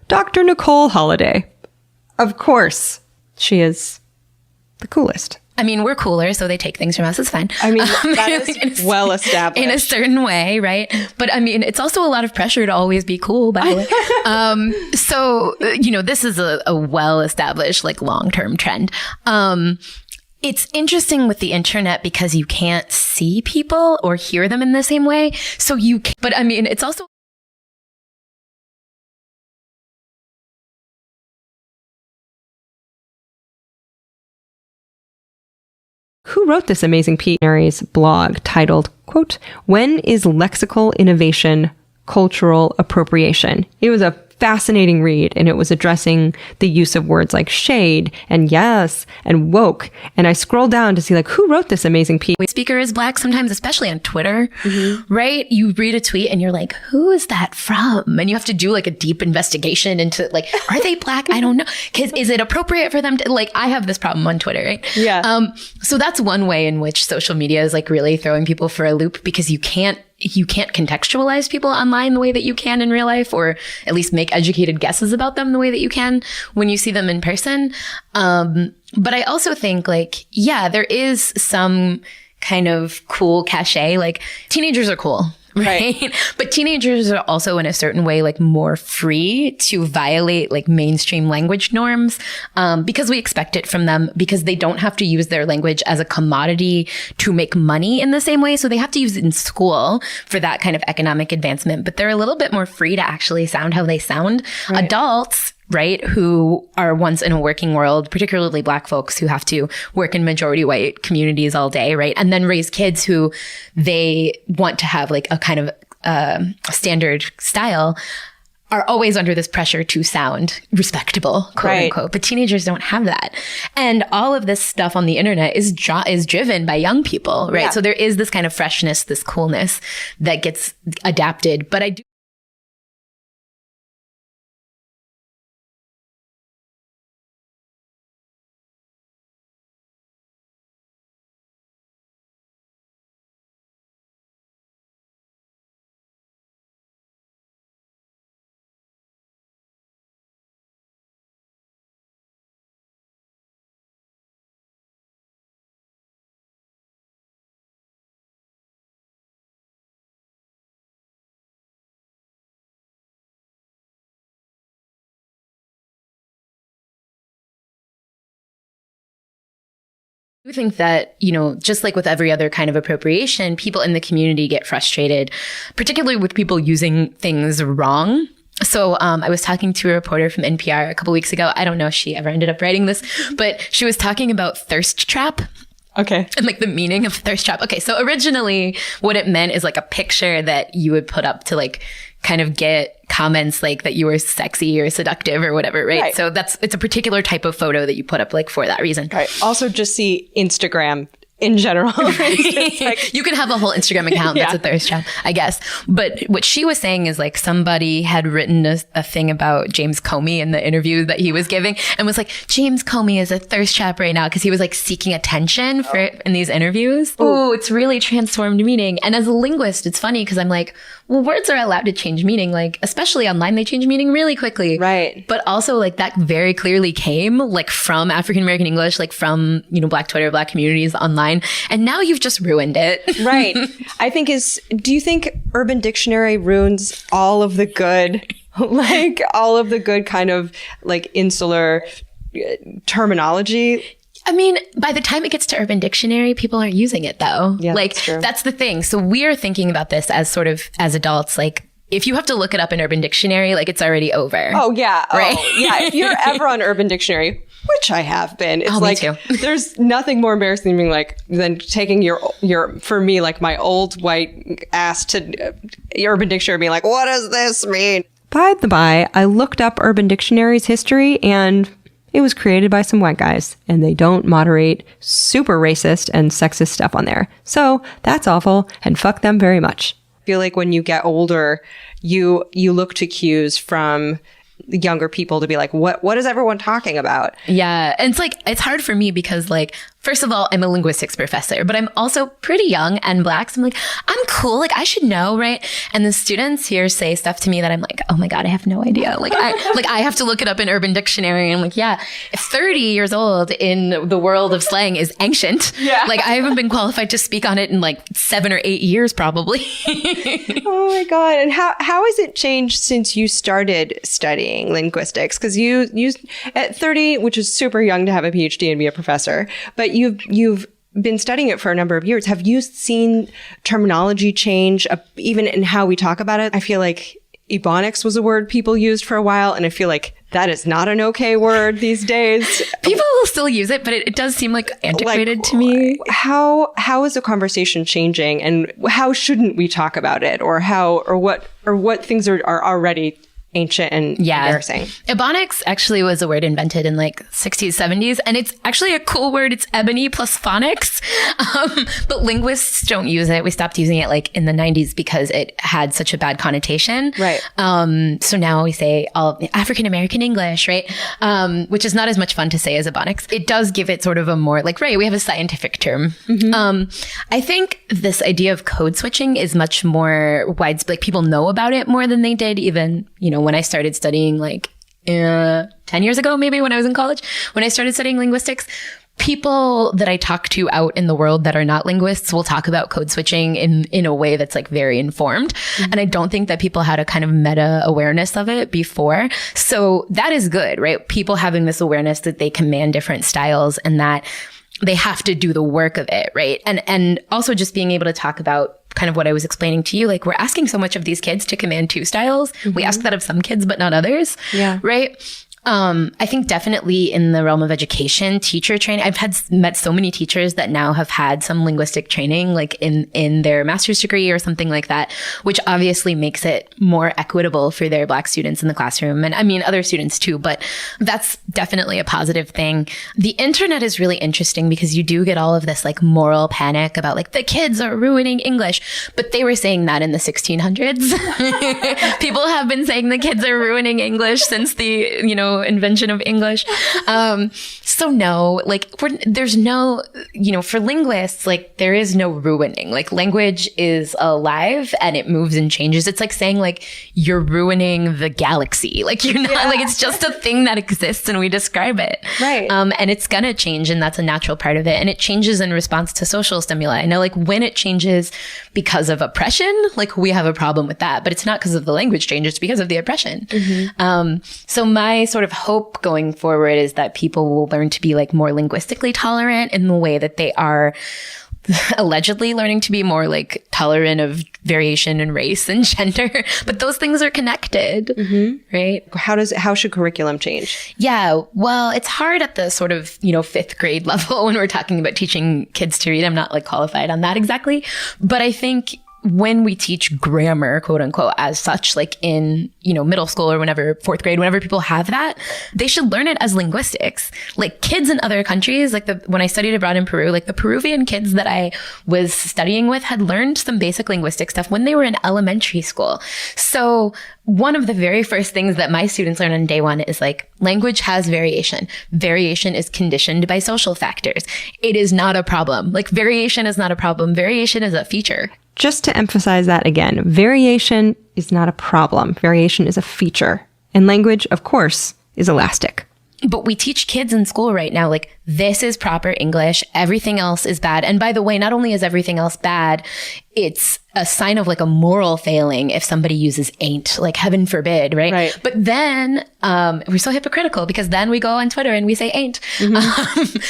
Dr. Nicole Holliday. Of course, she is the coolest. I mean, we're cooler, so they take things from us. It's fine. I mean, that is well established. In a certain way, right? But I mean, it's also a lot of pressure to always be cool, by the way. So, you know, this is a well-established, like, long-term trend. It's interesting with the internet because you can't see people or hear them in the same way. So but I mean, it's also Who wrote this amazing piece? Blog titled, quote, When is lexical innovation cultural appropriation? It was a fascinating read, and it was addressing the use of words like shade and yes and woke. And I scrolled down to see like who wrote this amazing piece. Speaker is Black sometimes, especially on Twitter, right? You read a tweet and you're like, who is that from? And you have to do like a deep investigation into like, are they Black? I don't know. Because is it appropriate for them to, like, I have this problem on Twitter, right? Yeah. So that's one way in which social media is like really throwing people for a loop because you can't contextualize people online the way that you can in real life, or at least make educated guesses about them the way that you can when you see them in person. But I also think like, yeah, there is some kind of cool cachet. Like teenagers are cool. Right. But teenagers are also in a certain way like more free to violate like mainstream language norms because we expect it from them, because they don't have to use their language as a commodity to make money in the same way. So they have to use it in school for that kind of economic advancement. But they're a little bit more free to actually sound how they sound. Right. Adults, right, who are once in a working world, particularly Black folks who have to work in majority white communities all day, right, and then raise kids who they want to have like a kind of standard style, are always under this pressure to sound respectable, quote unquote. But teenagers don't have that. And all of this stuff on the internet is driven by young people, right? Yeah. So there is this kind of freshness, this coolness that gets adapted. But I do I think that, just like with every other kind of appropriation, people in the community get frustrated, particularly with people using things wrong. So I was talking to a reporter from NPR a couple weeks ago. I don't know if she ever ended up writing this, but she was talking about thirst trap. Okay. And like the meaning of thirst trap. Okay. So originally what it meant is like a picture that you would put up to like kind of get comments like that you were sexy or seductive or whatever, right? So it's a particular type of photo that you put up like for that reason. Right. Also just see Instagram in general. You can have a whole Instagram account that's a thirst trap, I guess. But what she was saying is like somebody had written a thing about James Comey in the interview that he was giving and was like, James Comey is a thirst trap right now because he was like seeking attention in these interviews. Oh, it's really transformed meaning. And as a linguist, it's funny because I'm like, well, words are allowed to change meaning. Like, especially online, they change meaning really quickly. Right. But also like that very clearly came like from African-American English, like from, Black Twitter, Black communities online. And now you've just ruined it. Right. I think do you think Urban Dictionary ruins all of the good, like all of the good kind of like insular terminology? I mean, by the time it gets to Urban Dictionary, people aren't using it though. Yeah, like that's the thing. So we are thinking about this as sort of as adults, like if you have to look it up in Urban Dictionary, like it's already over. Oh yeah. Right. Oh, yeah. If you're ever on Urban Dictionary, which I have been, it's like, me too. There's nothing more embarrassing than taking your, for me, like my old white ass to Urban Dictionary being like, what does this mean? By the by, I looked up Urban Dictionary's history and it was created by some white guys and they don't moderate super racist and sexist stuff on there. So that's awful and fuck them very much. I feel like when you get older, you look to cues from the younger people to be like, what is everyone talking about? Yeah. And it's like, it's hard for me because like, first of all, I'm a linguistics professor, but I'm also pretty young and Black. So I'm like, I'm cool. Like I should know. Right. And the students here say stuff to me that I'm like, oh my God, I have no idea. Like I have to look it up in Urban Dictionary. And I'm like, yeah, 30 years old in the world of slang is ancient. Yeah. Like I haven't been qualified to speak on it in like 7 or 8 years, probably. Oh my God. And how has it changed since you started studying linguistics? Because you at 30, which is super young to have a PhD and be a professor, but you've been studying it for a number of years. Have you seen terminology change even in how we talk about it? I feel like Ebonics was a word people used for a while, and I feel like that is not an okay word these days. People will still use it, but it does seem like antiquated to me. How is the conversation changing, and how shouldn't we talk about it, or what things are already ancient and embarrassing? Ebonics actually was a word invented in like 60s, 70s, and it's actually a cool word. It's ebony plus phonics. But linguists don't use it. We stopped using it like in the 90s because it had such a bad connotation. Right. So now we say all African-American English, right? Which is not as much fun to say as Ebonics. It does give it sort of a more like, right, we have a scientific term. Mm-hmm. I think this idea of code switching is much more widespread. Like people know about it more than they did even, when I started studying like 10 years ago, maybe when I was in college, when I started studying linguistics, people that I talk to out in the world that are not linguists will talk about code switching in a way that's like very informed. Mm-hmm. And I don't think that people had a kind of meta awareness of it before. So that is good, right? People having this awareness that they command different styles and that they have to do the work of it, right? And also just being able to talk about kind of what I was explaining to you, like we're asking so much of these kids to command 2 styles. Mm-hmm. We ask that of some kids, but not others. Yeah. Right. I think definitely in the realm of education, teacher training, I've met so many teachers that now have had some linguistic training, like in their master's degree or something like that, which obviously makes it more equitable for their Black students in the classroom. And I mean, other students too, but that's definitely a positive thing. The internet is really interesting because you do get all of this like moral panic about like the kids are ruining English, but they were saying that in the 1600s. People have been saying the kids are ruining English since the, invention of English. So no, like there's no, for linguists, like there is no ruining. Like language is alive and it moves and changes. It's like saying like you're ruining the galaxy. Like you're not like, it's just a thing that exists and we describe it. Right. And it's gonna change and that's a natural part of it. And it changes in response to social stimuli. I know like when it changes because of oppression, like we have a problem with that, but it's not because of the language change. It's because of the oppression. Mm-hmm. So my sort of of hope going forward is that people will learn to be like more linguistically tolerant in the way that they are allegedly learning to be more like tolerant of variation in race and gender. But those things are connected, right? How should curriculum change? Yeah, well, it's hard at the sort of, 5th grade level when we're talking about teaching kids to read. I'm not like qualified on that exactly. But I think when we teach grammar, quote unquote, as such, like in, middle school or whenever, 4th grade, whenever people have that, they should learn it as linguistics. Like kids in other countries, like when I studied abroad in Peru, like the Peruvian kids that I was studying with had learned some basic linguistic stuff when they were in elementary school. So one of the very first things that my students learn on day one is like, language has variation. Variation is conditioned by social factors. It is not a problem. Like variation is not a problem. Variation is a feature. Just to emphasize that again, variation is not a problem. Variation is a feature. And language, of course, is elastic. But we teach kids in school right now, like, this is proper English. Everything else is bad. And by the way, not only is everything else bad, it's a sign of like a moral failing if somebody uses ain't, like heaven forbid, right? But then we're so hypocritical because then we go on Twitter and we say ain't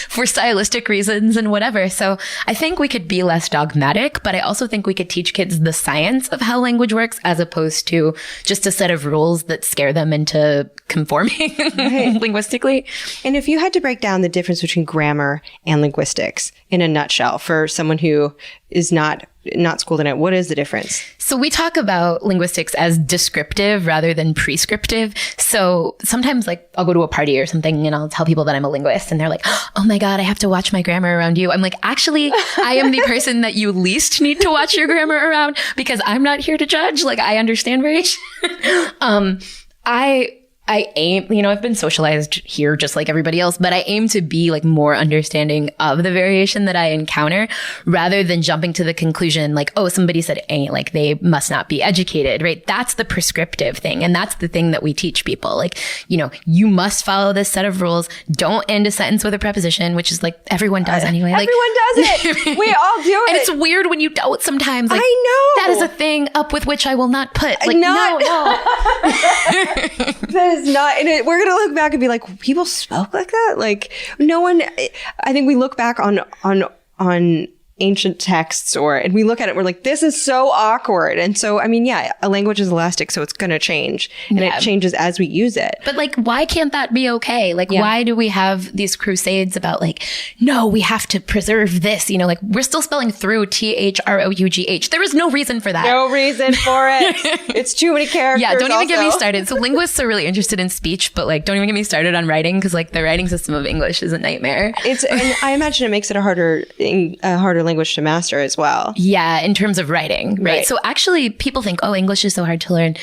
for stylistic reasons and whatever. So I think we could be less dogmatic, but I also think we could teach kids the science of how language works as opposed to just a set of rules that scare them into conforming linguistically. And if you had to break down the difference between grammar and linguistics in a nutshell for someone who is not schooled in it, what is the difference? So we talk about linguistics as descriptive rather than prescriptive. So sometimes like I'll go to a party or something and I'll tell people that I'm a linguist and they're like, oh my God, I have to watch my grammar around you. I'm like, actually, I am the person that you least need to watch your grammar around because I'm not here to judge. Like I understand variation. I aim, I've been socialized here just like everybody else, but I aim to be like more understanding of the variation that I encounter rather than jumping to the conclusion like, oh, somebody said ain't, like they must not be educated, right? That's the prescriptive thing. And that's the thing that we teach people. Like, you must follow this set of rules. Don't end a sentence with a preposition, which is like everyone does anyway. Like, everyone does it. We all do it. And it's weird when you don't sometimes. Like, I know. That is a thing up with which I will not put. Like, no. no. Is not, and we're gonna look back and be like, people spoke like that. Like no one. I think we look back on ancient texts and we look at it, we're like, this is so awkward. And so, I mean, yeah, a language is elastic, so it's going to change and it changes as we use it. But like, why can't that be okay? Like, why do we have these crusades about like, no, we have to preserve this, like we're still spelling through THROUGH. There is no reason for that. No reason for it. It's too many characters. Yeah. Don't even get me started. So linguists are really interested in speech, but like, don't even get me started on writing. Cause like the writing system of English is a nightmare. And I imagine it makes it a harder language to master as well. Yeah, in terms of writing, right? So actually people think, oh, English is so hard to learn.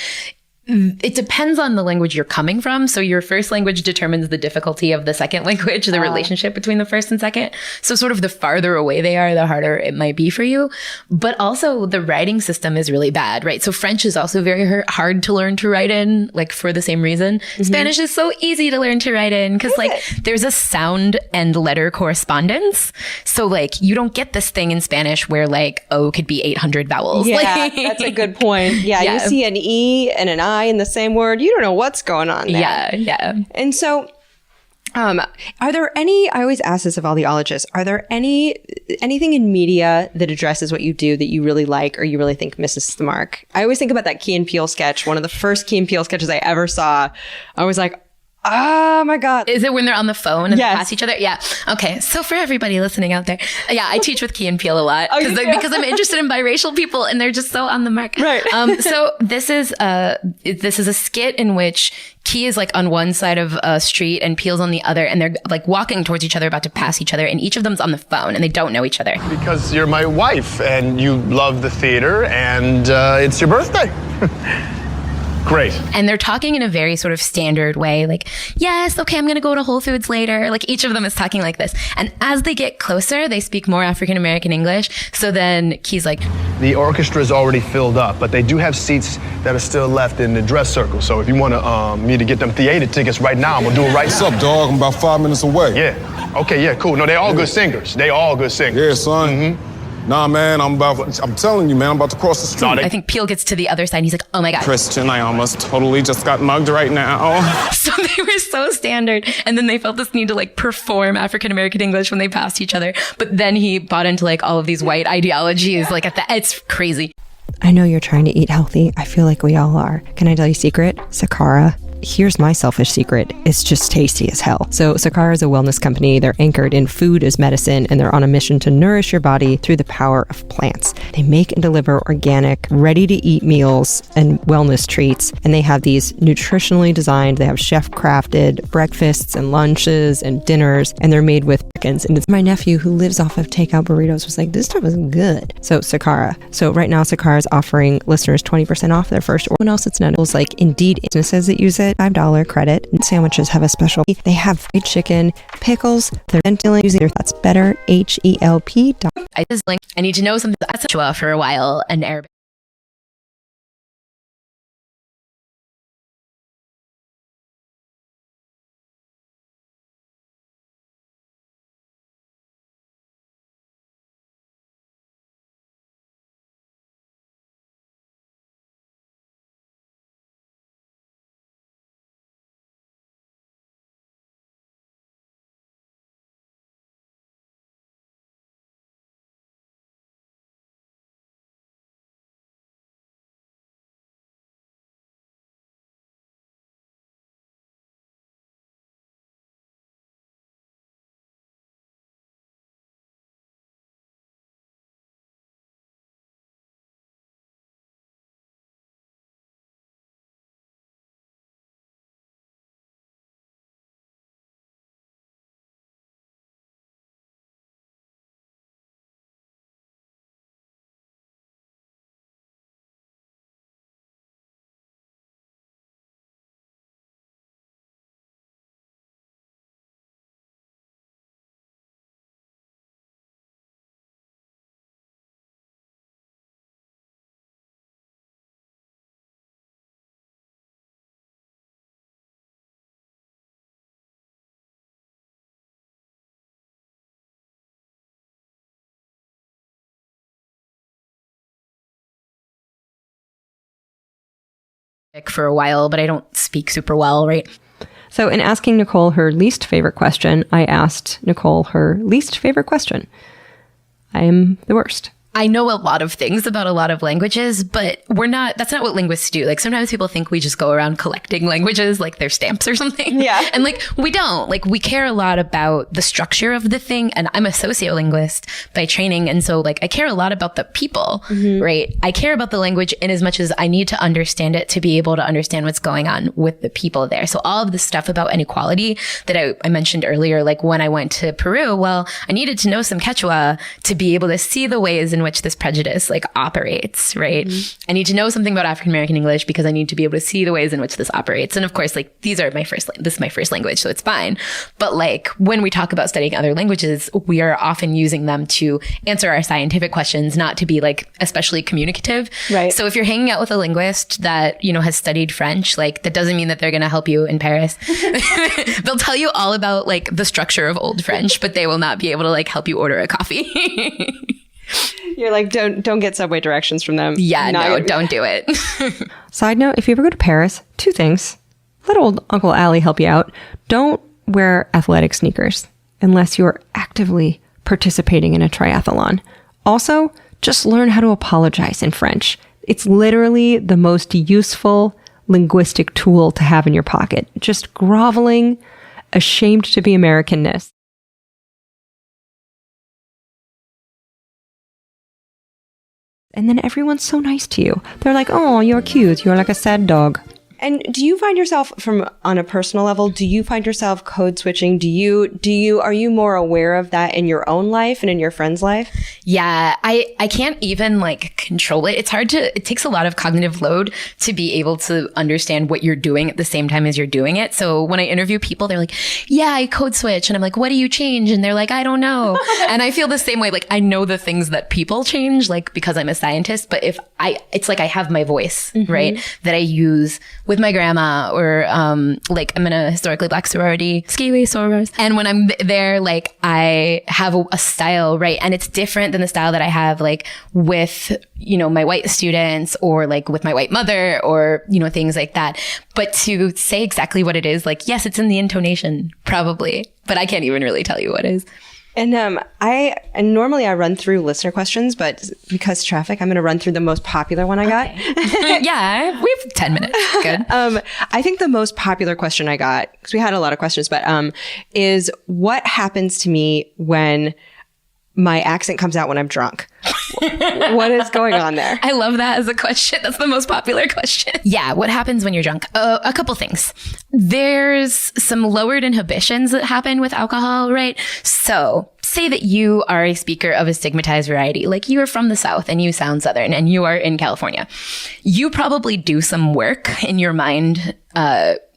It depends on the language you're coming from. So your first language determines the difficulty of the second language, the relationship between the first and second. So sort of the farther away they are, the harder it might be for you. But also the writing system is really bad, right? So French is also very hard to learn to write in, like for the same reason. Spanish is so easy to learn to write in because like there's a sound and letter correspondence. So like you don't get this thing in Spanish where like O could be 800 vowels. Yeah, like, that's a good point. Yeah, you see an E and an I in the same word, you don't know what's going on there. Yeah. And so, are there any, I always ask this of all the ologists, are there anything in media that addresses what you do that you really like or you really think misses the mark? I always think about that Key and Peele sketch, one of the first Key and Peele sketches I ever saw. I was like, oh my God. Is it when they're on the phone and they pass each other? Yeah. Okay. So for everybody listening out there, I teach with Key and Peele a lot because I'm interested in biracial people and they're just so on the mark. Right. So this is a skit in which Key is like on one side of a street and Peele's on the other, and they're like walking towards each other, about to pass each other, and each of them's on the phone and they don't know each other. Because you're my wife and you love the theater and it's your birthday. Great. And they're talking in a very sort of standard way, like, yes, okay, I'm going to go to Whole Foods later. Like each of them is talking like this. And as they get closer, they speak more African-American English. So then Key's like, the orchestra is already filled up, but they do have seats that are still left in the dress circle. So if you want me to get them theater tickets right now, I'm going to do it right now. What's up, dog? I'm about 5 minutes away. Yeah. Okay, yeah, cool. No, they all good singers. They all good singers. Yeah, son. Nah, man, I'm telling you, man, I'm about to cross the street. I think Peel gets to the other side and he's like, oh my God. Christian, I almost totally just got mugged right now. So they were so standard. And then they felt this need to like perform African-American English when they passed each other. But then he bought into like all of these white ideologies. Like it's crazy. I know you're trying to eat healthy. I feel like we all are. Can I tell you a secret? Sakara. Here's my selfish secret. It's just tasty as hell. So Sakara is a wellness company. They're anchored in food as medicine, and they're on a mission to nourish your body through the power of plants. They make and deliver organic, ready-to-eat meals and wellness treats, and they have these nutritionally designed, they have chef-crafted breakfasts and lunches and dinners, and they're made with chickens. And it's my nephew who lives off of takeout burritos was like, this stuff is good. So Sakara. So right now Sakara is offering listeners 20% off their first order. When else it's none. It was like Indeed businesses that use it, $5 credit, and sandwiches have a special. They have fried chicken, pickles, they're using their that's better, HELP. I need to know something that's for a while, and Arabic. For a while, but I don't speak super well, right? So in asking Nicole her least favorite question, I asked Nicole her least favorite question. I am the worst. I know a lot of things about a lot of languages, but that's not what linguists do. Like sometimes people think we just go around collecting languages like they're stamps or something. Yeah. And like we don't. Like we care a lot about the structure of the thing. And I'm a sociolinguist by training. And so like I care a lot about the people, right? I care about the language in as much as I need to understand it to be able to understand what's going on with the people there. So all of the stuff about inequality that I mentioned earlier, like when I went to Peru, well, I needed to know some Quechua to be able to see the ways in which this prejudice like operates, right? I need to know something about African American English because I need to be able to see the ways in which this operates. And of course, like this is my first language, so it's fine. But like when we talk about studying other languages, we are often using them to answer our scientific questions, not to be like especially communicative. Right. So if you're hanging out with a linguist that, you know, has studied French, like that doesn't mean that they're going to help you in Paris. They'll tell you all about like the structure of Old French, but they will not be able to like help you order a coffee. You're like, don't get subway directions from them. Yeah, no, don't do it. Side note, if you ever go to Paris, 2 things. Let old Uncle Allie help you out. Don't wear athletic sneakers unless you're actively participating in a triathlon. Also, just learn how to apologize in French. It's literally the most useful linguistic tool to have in your pocket. Just groveling, ashamed to be Americanness. And then everyone's so nice to you. They're like, oh, you're cute. You're like a sad dog. And do you find yourself on a personal level, do you find yourself code switching? Are you more aware of that in your own life and in your friend's life? Yeah, I can't even like control it. It takes a lot of cognitive load to be able to understand what you're doing at the same time as you're doing it. So when I interview people, they're like, yeah, I code switch. And I'm like, what do you change? And they're like, I don't know. And I feel the same way. Like I know the things that people change, like because I'm a scientist, but it's like I have my voice, right? That I use with my grandma, or like I'm in a historically Black sorority, Skiwi sorors. And when I'm there, like I have a style, right? And it's different than the style that I have like with, you know, my white students, or like with my white mother, or, you know, things like that. But to say exactly what it is, like, yes, it's in the intonation, probably, but I can't even really tell you what it is. And normally I run through listener questions, but because traffic, I'm going to run through the most popular one I got. Yeah, we have 10 minutes. Good. I think the most popular question I got, because we had a lot of questions, but is what happens to me when my accent comes out when I'm drunk? What is going on there? I love that as a question. That's the most popular question. Yeah. What happens when you're drunk? A couple things. There's some lowered inhibitions that happen with alcohol, right? So say that you are a speaker of a stigmatized variety, like you are from the South and you sound Southern and you are in California. You probably do some work in your mind,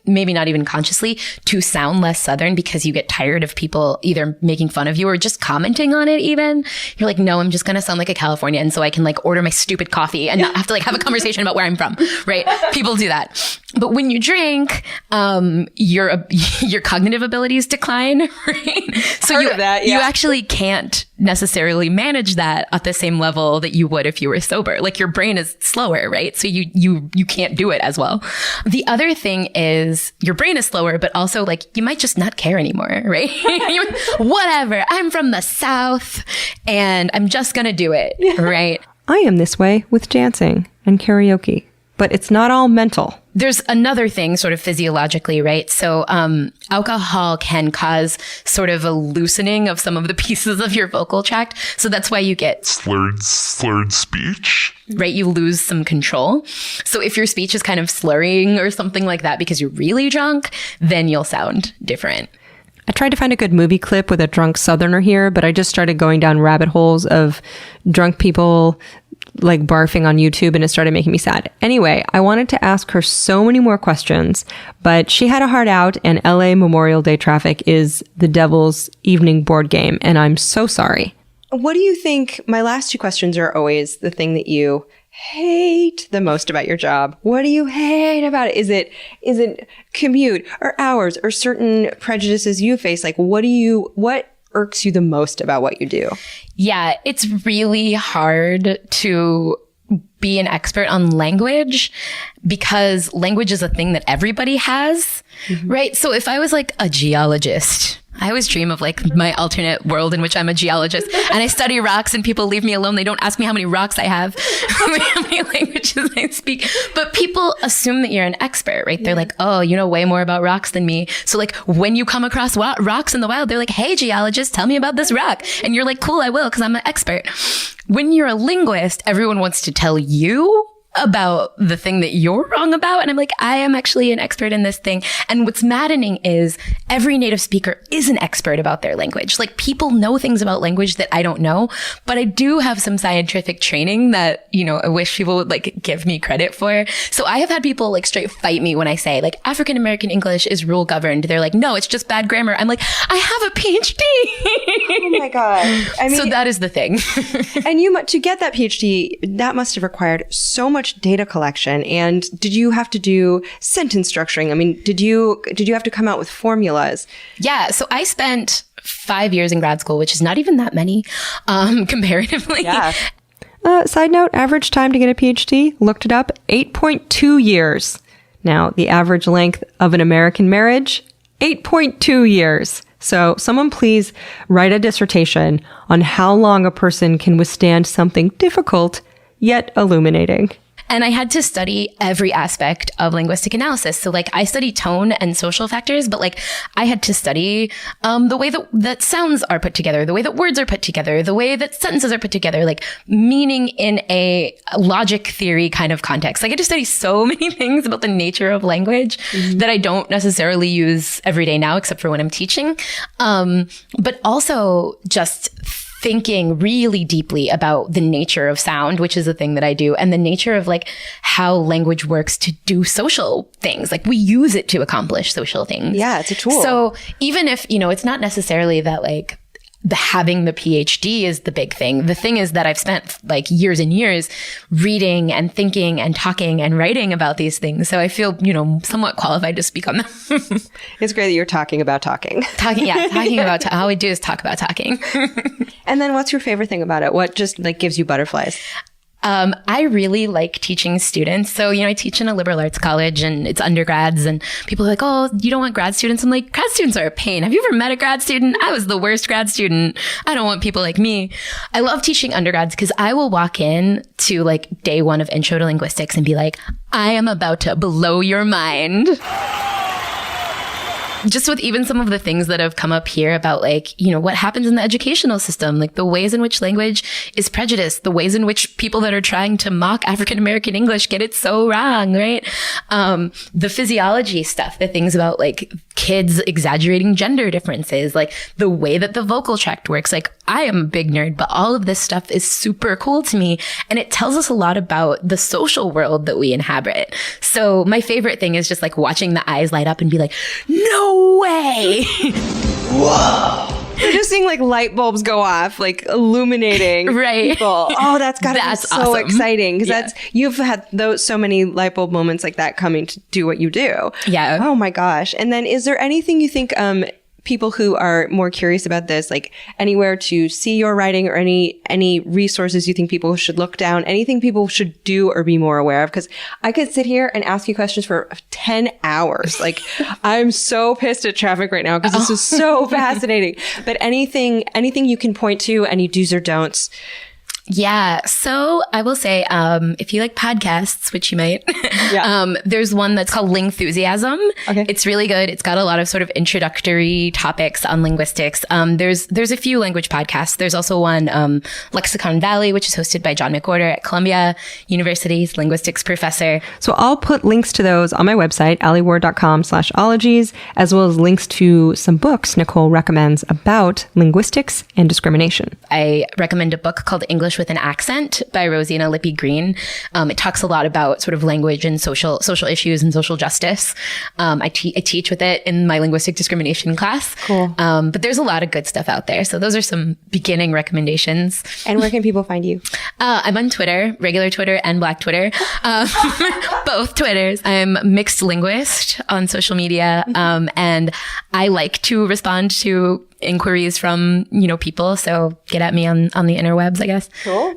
maybe not even consciously, to sound less Southern because you get tired of people either making fun of you or just commenting on it even. You're like, no, I'm just going to sound like a Californian so I can like order my stupid coffee and not have to like have a conversation about where I'm from, right? People do that. But when you drink, your cognitive abilities decline, right? So you actually can't necessarily manage that at the same level that you would if you were sober. Like your brain is slower, right? So you can't do it as well. The other thing is your brain is slower, but also like you might just not care anymore, right? Whatever. I'm from the South and I'm just going to do it, right? I am this way with dancing and karaoke, but it's not all mental. There's another thing sort of physiologically, right? So alcohol can cause sort of a loosening of some of the pieces of your vocal tract. So that's why you get slurred speech. Right? You lose some control. So if your speech is kind of slurring or something like that because you're really drunk, then you'll sound different. I tried to find a good movie clip with a drunk Southerner here, but I just started going down rabbit holes of drunk people like barfing on YouTube, and it started making me sad. Anyway, I wanted to ask her so many more questions, but she had a heart out, and LA Memorial Day traffic is the devil's evening board game, and I'm so sorry. What do you think? My last two questions are always the thing that you hate the most about your job. What do you hate about it? Is it commute or hours or certain prejudices you face? Like, what irks you the most about what you do? Yeah, it's really hard to be an expert on language because language is a thing that everybody has, right? So if I was like a geologist, I always dream of like my alternate world in which I'm a geologist and I study rocks and people leave me alone. They don't ask me how many rocks I have, how many languages I speak. But people assume that you're an expert, right? They're like, oh, you know way more about rocks than me. So like when you come across rocks in the wild, they're like, hey, geologist, tell me about this rock. And you're like, cool, I will, because I'm an expert. When you're a linguist, everyone wants to tell you about the thing that you're wrong about. And I'm like, I am actually an expert in this thing. And what's maddening is every native speaker is an expert about their language. Like people know things about language that I don't know, but I do have some scientific training that, you know, I wish people would like give me credit for. So I have had people like straight fight me when I say like African-American English is rule governed. They're like, no, it's just bad grammar. I'm like, I have a PhD. Oh my God. I mean, so that is the thing. And to get that PhD, that must have required so much data collection. And did you have to do sentence structuring? I mean, did you have to come out with formulas? Yeah. So I spent 5 years in grad school, which is not even that many, comparatively. Yeah. Side note, average time to get a PhD, looked it up, 8.2 years. Now, the average length of an American marriage, 8.2 years. So someone please write a dissertation on how long a person can withstand something difficult yet illuminating. And I had to study every aspect of linguistic analysis. So like I study tone and social factors, but like I had to study the way that sounds are put together, the way that words are put together, the way that sentences are put together, like meaning in a logic theory kind of context. Like I had to study so many things about the nature of language that I don't necessarily use every day now, except for when I'm teaching. But also just thinking really deeply about the nature of sound, which is a thing that I do, and the nature of like how language works to do social things. Like we use it to accomplish social things. Yeah, it's a tool. So even if, you know, it's not necessarily that like having the PhD is the big thing. The thing is that I've spent like years and years reading and thinking and talking and writing about these things. So I feel, somewhat qualified to speak on them. It's great that you're talking about talking. Talking about all we do is talk about talking. And then what's your favorite thing about it? What just like gives you butterflies? I really like teaching students. So, I teach in a liberal arts college and it's undergrads and people are like, oh, you don't want grad students? I'm like, grad students are a pain. Have you ever met a grad student? I was the worst grad student. I don't want people like me. I love teaching undergrads because I will walk in to like day one of intro to linguistics and be like, I am about to blow your mind. Just with even some of the things that have come up here about like, what happens in the educational system, like the ways in which language is prejudiced, the ways in which people that are trying to mock African-American English get it so wrong, right? The physiology stuff, the things about like kids exaggerating gender differences, like the way that the vocal tract works. Like I am a big nerd, but all of this stuff is super cool to me. And it tells us a lot about the social world that we inhabit. So my favorite thing is just like watching the eyes light up and be like, no way. Whoa. You're just seeing like light bulbs go off, like illuminating right. people. Oh, that's gotta be so awesome. Exciting. Because you've had so many light bulb moments like that coming to do what you do. Yeah. Oh my gosh. And then is there anything you think, people who are more curious about this, like anywhere to see your writing or any resources you think people should look down, anything people should do or be more aware of? Because I could sit here and ask you questions for 10 hours. Like I'm so pissed at traffic right now because this is so fascinating. But anything you can point to, any do's or don'ts? Yeah. So I will say, if you like podcasts, which you might, there's one that's called Lingthusiasm. Okay. It's really good. It's got a lot of sort of introductory topics on linguistics. There's a few language podcasts. There's also one, Lexicon Valley, which is hosted by John McWhorter at Columbia University's linguistics professor. So I'll put links to those on my website, alieward.com/ologies, as well as links to some books Nicole recommends about linguistics and discrimination. I recommend a book called English with an Accent by Rosina Lippi Green. It talks a lot about sort of language and social issues and social justice. I teach with it in my linguistic discrimination class. Cool. But there's a lot of good stuff out there. So those are some beginning recommendations. And where can people find you? I'm on Twitter, regular Twitter and Black Twitter. Both Twitters. I'm mixed linguist on social media. And I like to respond to inquiries from, people. So get at me on the interwebs, I guess. Cool.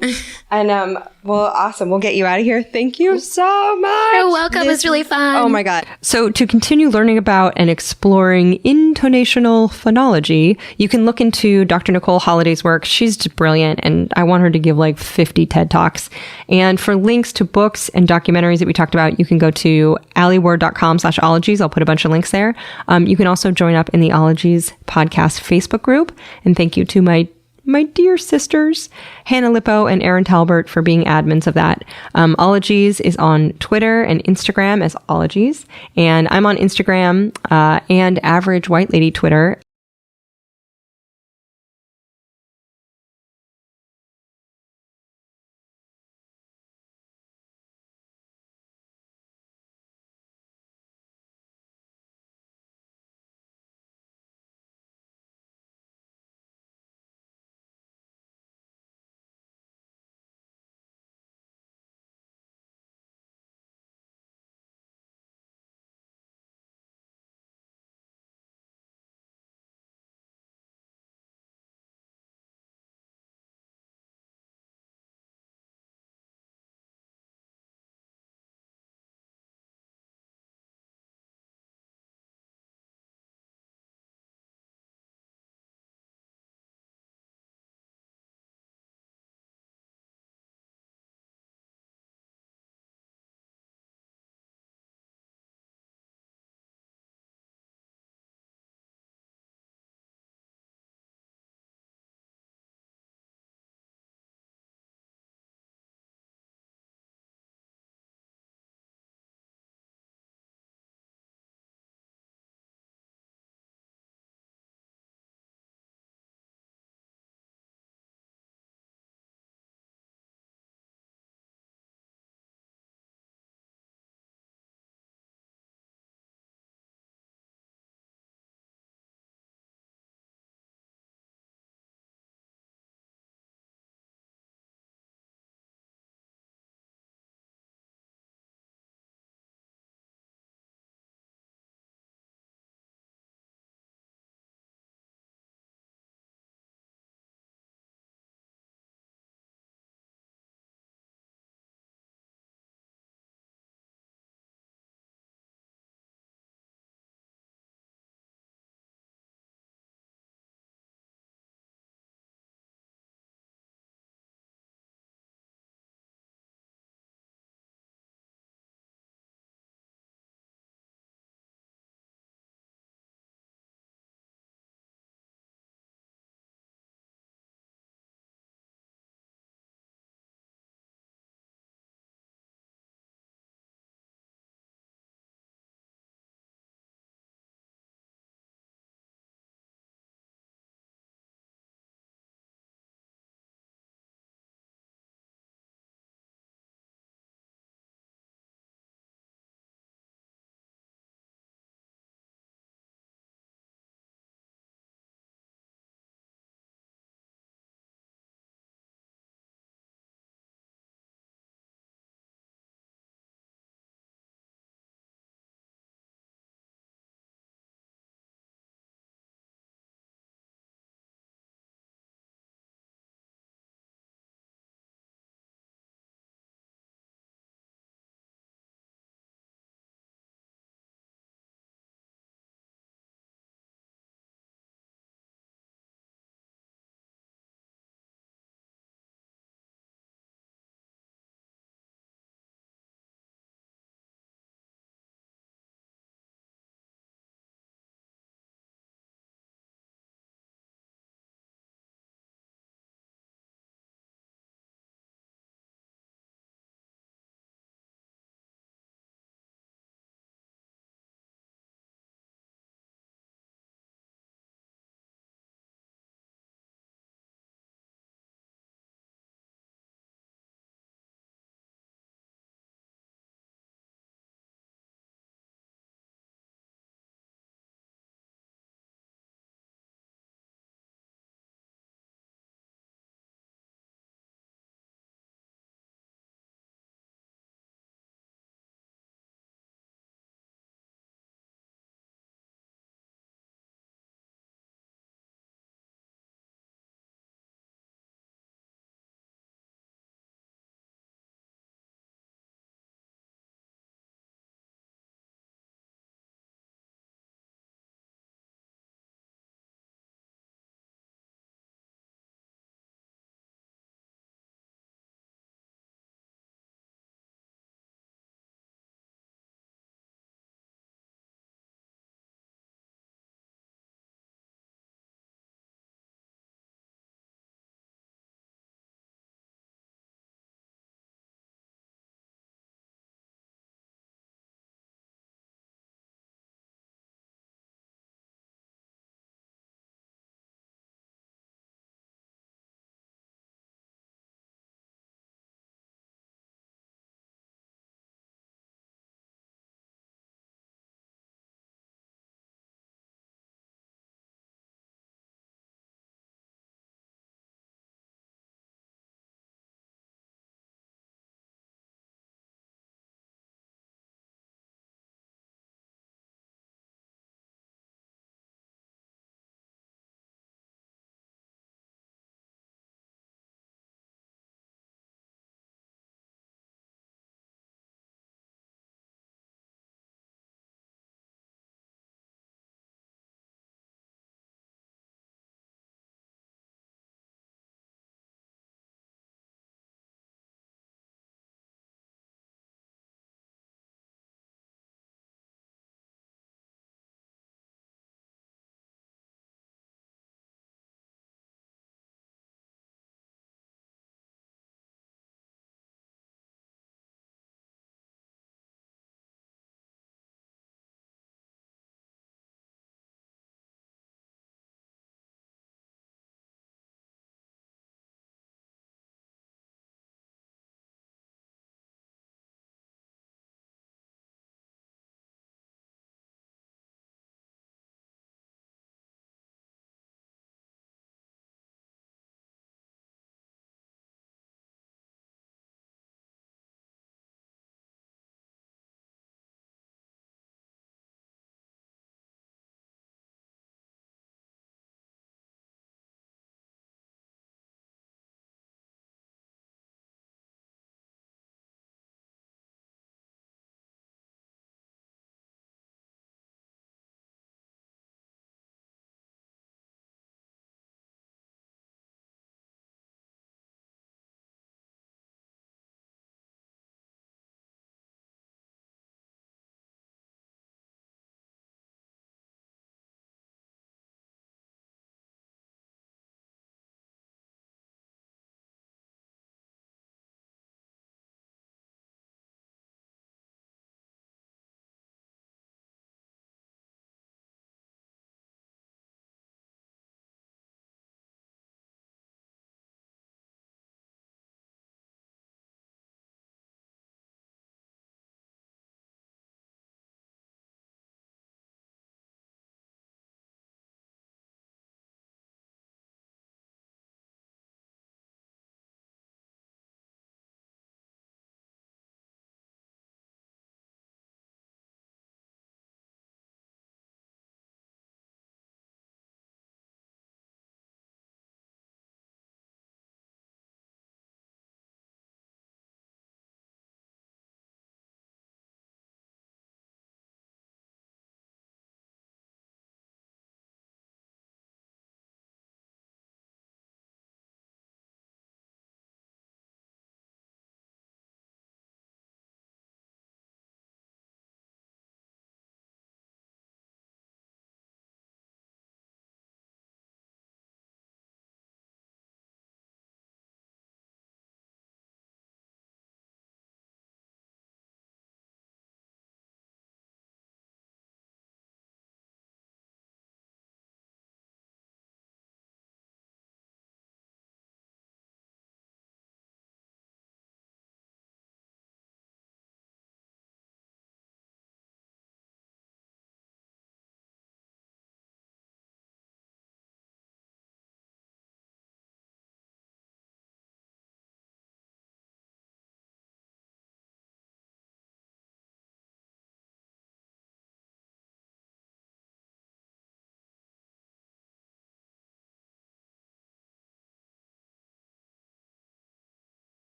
And, well, awesome. We'll get you out of here. Thank you so much. You're welcome. It was really fun. Oh my God. So to continue learning about and exploring intonational phonology, you can look into Dr. Nicole Holliday's work. She's just brilliant, and I want her to give like 50 TED Talks. And for links to books and documentaries that we talked about, you can go to alieward.com/ologies. I'll put a bunch of links there. You can also join up in the Ologies podcast Facebook group. And thank you to my dear sisters, Hannah Lippo and Erin Talbert, for being admins of that. Ologies is on Twitter and Instagram as Ologies. And I'm on Instagram and Average White Lady Twitter